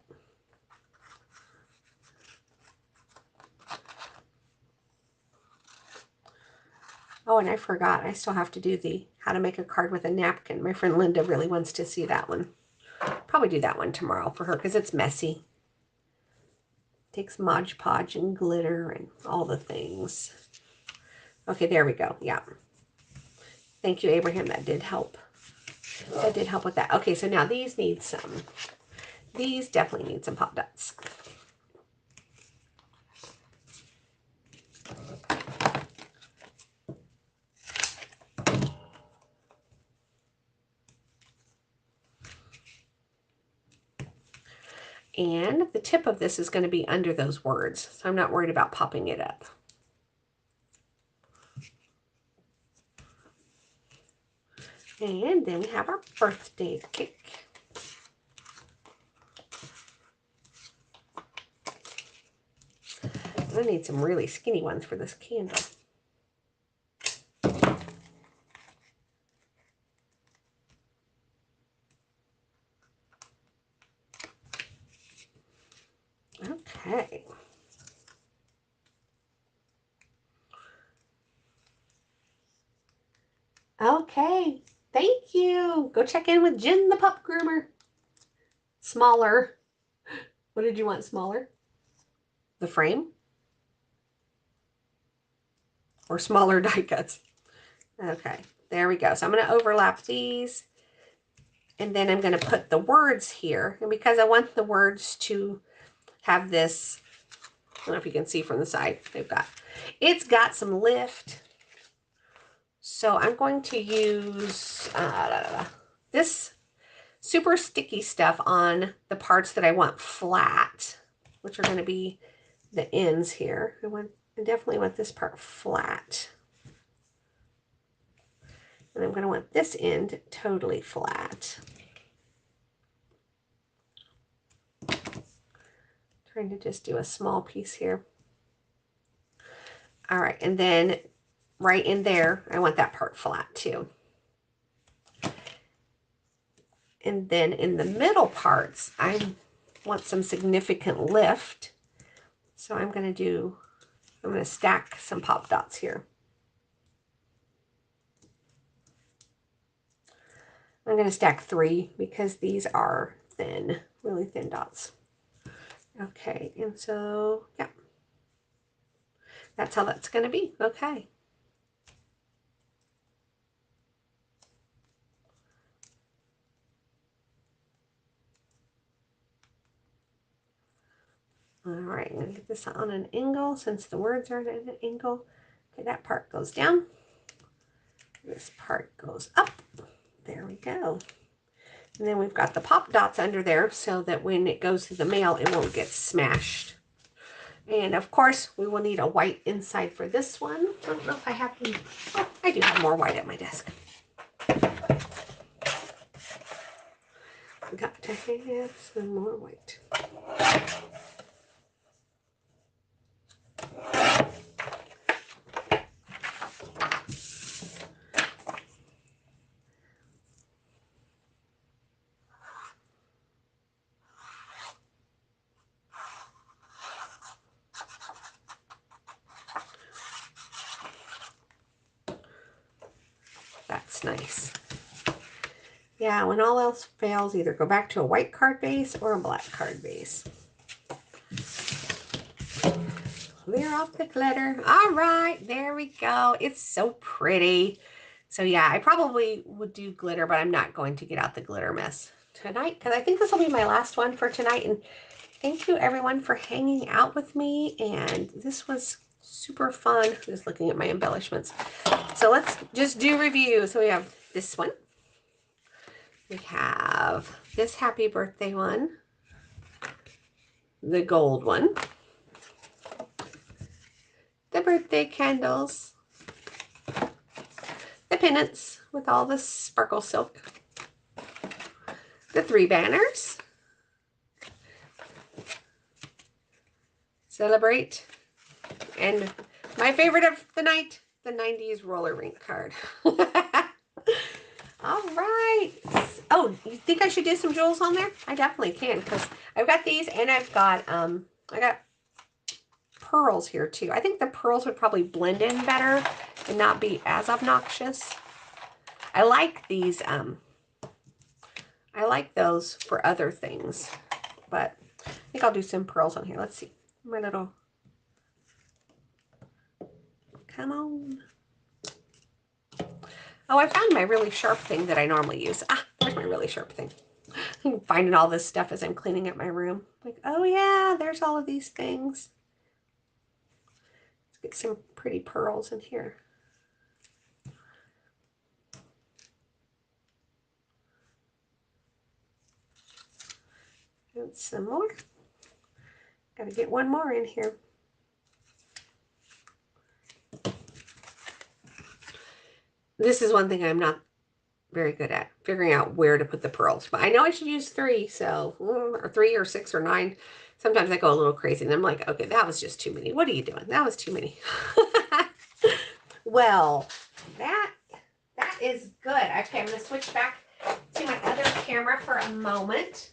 oh, and I forgot. I still have to do the how to make a card with a napkin. My friend Linda really wants to see that one. Probably do that one tomorrow for her because it's messy. Takes Mod Podge and glitter and all the things. Okay, there we go. Yeah. Thank you, Abraham. That did help. That did help with that. Okay, so now these definitely need some pop dots. And the tip of this is going to be under those words, so I'm not worried about popping it up. And then we have our birthday cake. I need some really skinny ones for this candle. Okay. Okay. Thank you. Go check in with Jen the Pup Groomer. Smaller. What did you want smaller? The frame? Or smaller die cuts? Okay. There we go. So I'm going to overlap these. And then I'm going to put the words here. And because I want the words to have this, I don't know if you can see from the side, it's got some lift. So I'm going to use this super sticky stuff on the parts that I want flat. which are going to be the ends here. I definitely want this part flat. And I'm going to want this end totally flat. Trying to just do a small piece here. All right, and then right in there, I want that part flat too. And then in the middle parts, I want some significant lift. So I'm going to stack some pop dots here. I'm going to stack 3 because these are thin, really thin dots. Okay, and so, yeah, that's how that's going to be. Okay. All right, I'm going to get this on an angle since the words are at an angle. Okay, that part goes down. This part goes up. There we go. And then we've got the pop dots under there so that when it goes to the mail, it won't get smashed. And of course, we will need a white inside for this one. I don't know if I have any. Oh, I do have more white at my desk. Got to have some more white. That's nice. Yeah, when all else fails, either go back to a white card base or a black card base. Clear off the glitter. All right, there we go. It's so pretty. So yeah, I probably would do glitter, but I'm not going to get out the glitter mess tonight because I think this will be my last one for tonight. And thank you everyone for hanging out with me. And this was super fun. Just looking at my embellishments. So let's just do review. So we have this one. We have this happy birthday one. The gold one. The birthday candles. The pennants with all the sparkle silk. The 3 banners. Celebrate. And my favorite of the night, the 90s roller rink card. All right. Oh, you think I should do some jewels on there? I definitely can because I've got these and I got pearls here too. I think the pearls would probably blend in better and not be as obnoxious. I like these, I like those for other things, but I think I'll do some pearls on here. Let's see. My little, come on. Oh, I found my really sharp thing that I normally use. Ah, there's my really sharp thing. I'm finding all this stuff as I'm cleaning up my room. Like, oh yeah, there's all of these things. Let's get some pretty pearls in here. And some more. Gotta get one more in here. This is one thing I'm not very good at, figuring out where to put the pearls. But I know I should use 3, so, or 3 or 6 or 9. Sometimes I go a little crazy and I'm like, okay, that was just too many. What are you doing? That was too many. Well, that is good. Okay, I'm going to switch back to my other camera for a moment.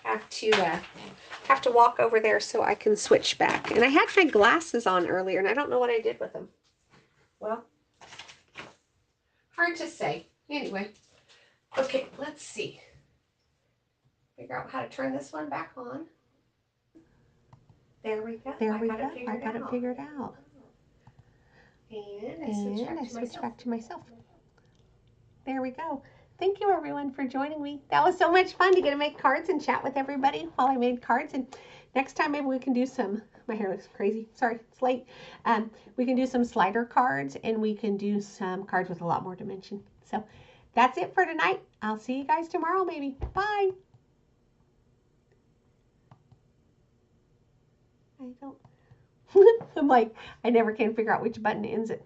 Have to walk over there so I can switch back. And I had my glasses on earlier, and I don't know what I did with them. Well, hard to say. Anyway, okay, let's see. Figure out how to turn this one back on. There we go. There we go. I got it figured out. And I switch back to myself. There we go. Thank you everyone for joining me. That was so much fun to get to make cards and chat with everybody while I made cards. And next time maybe we can do some, my hair looks crazy. Sorry, it's late. We can do some slider cards and we can do some cards with a lot more dimension. So that's it for tonight. I'll see you guys tomorrow maybe. Bye. I don't. I'm like, I never can figure out which button ends it.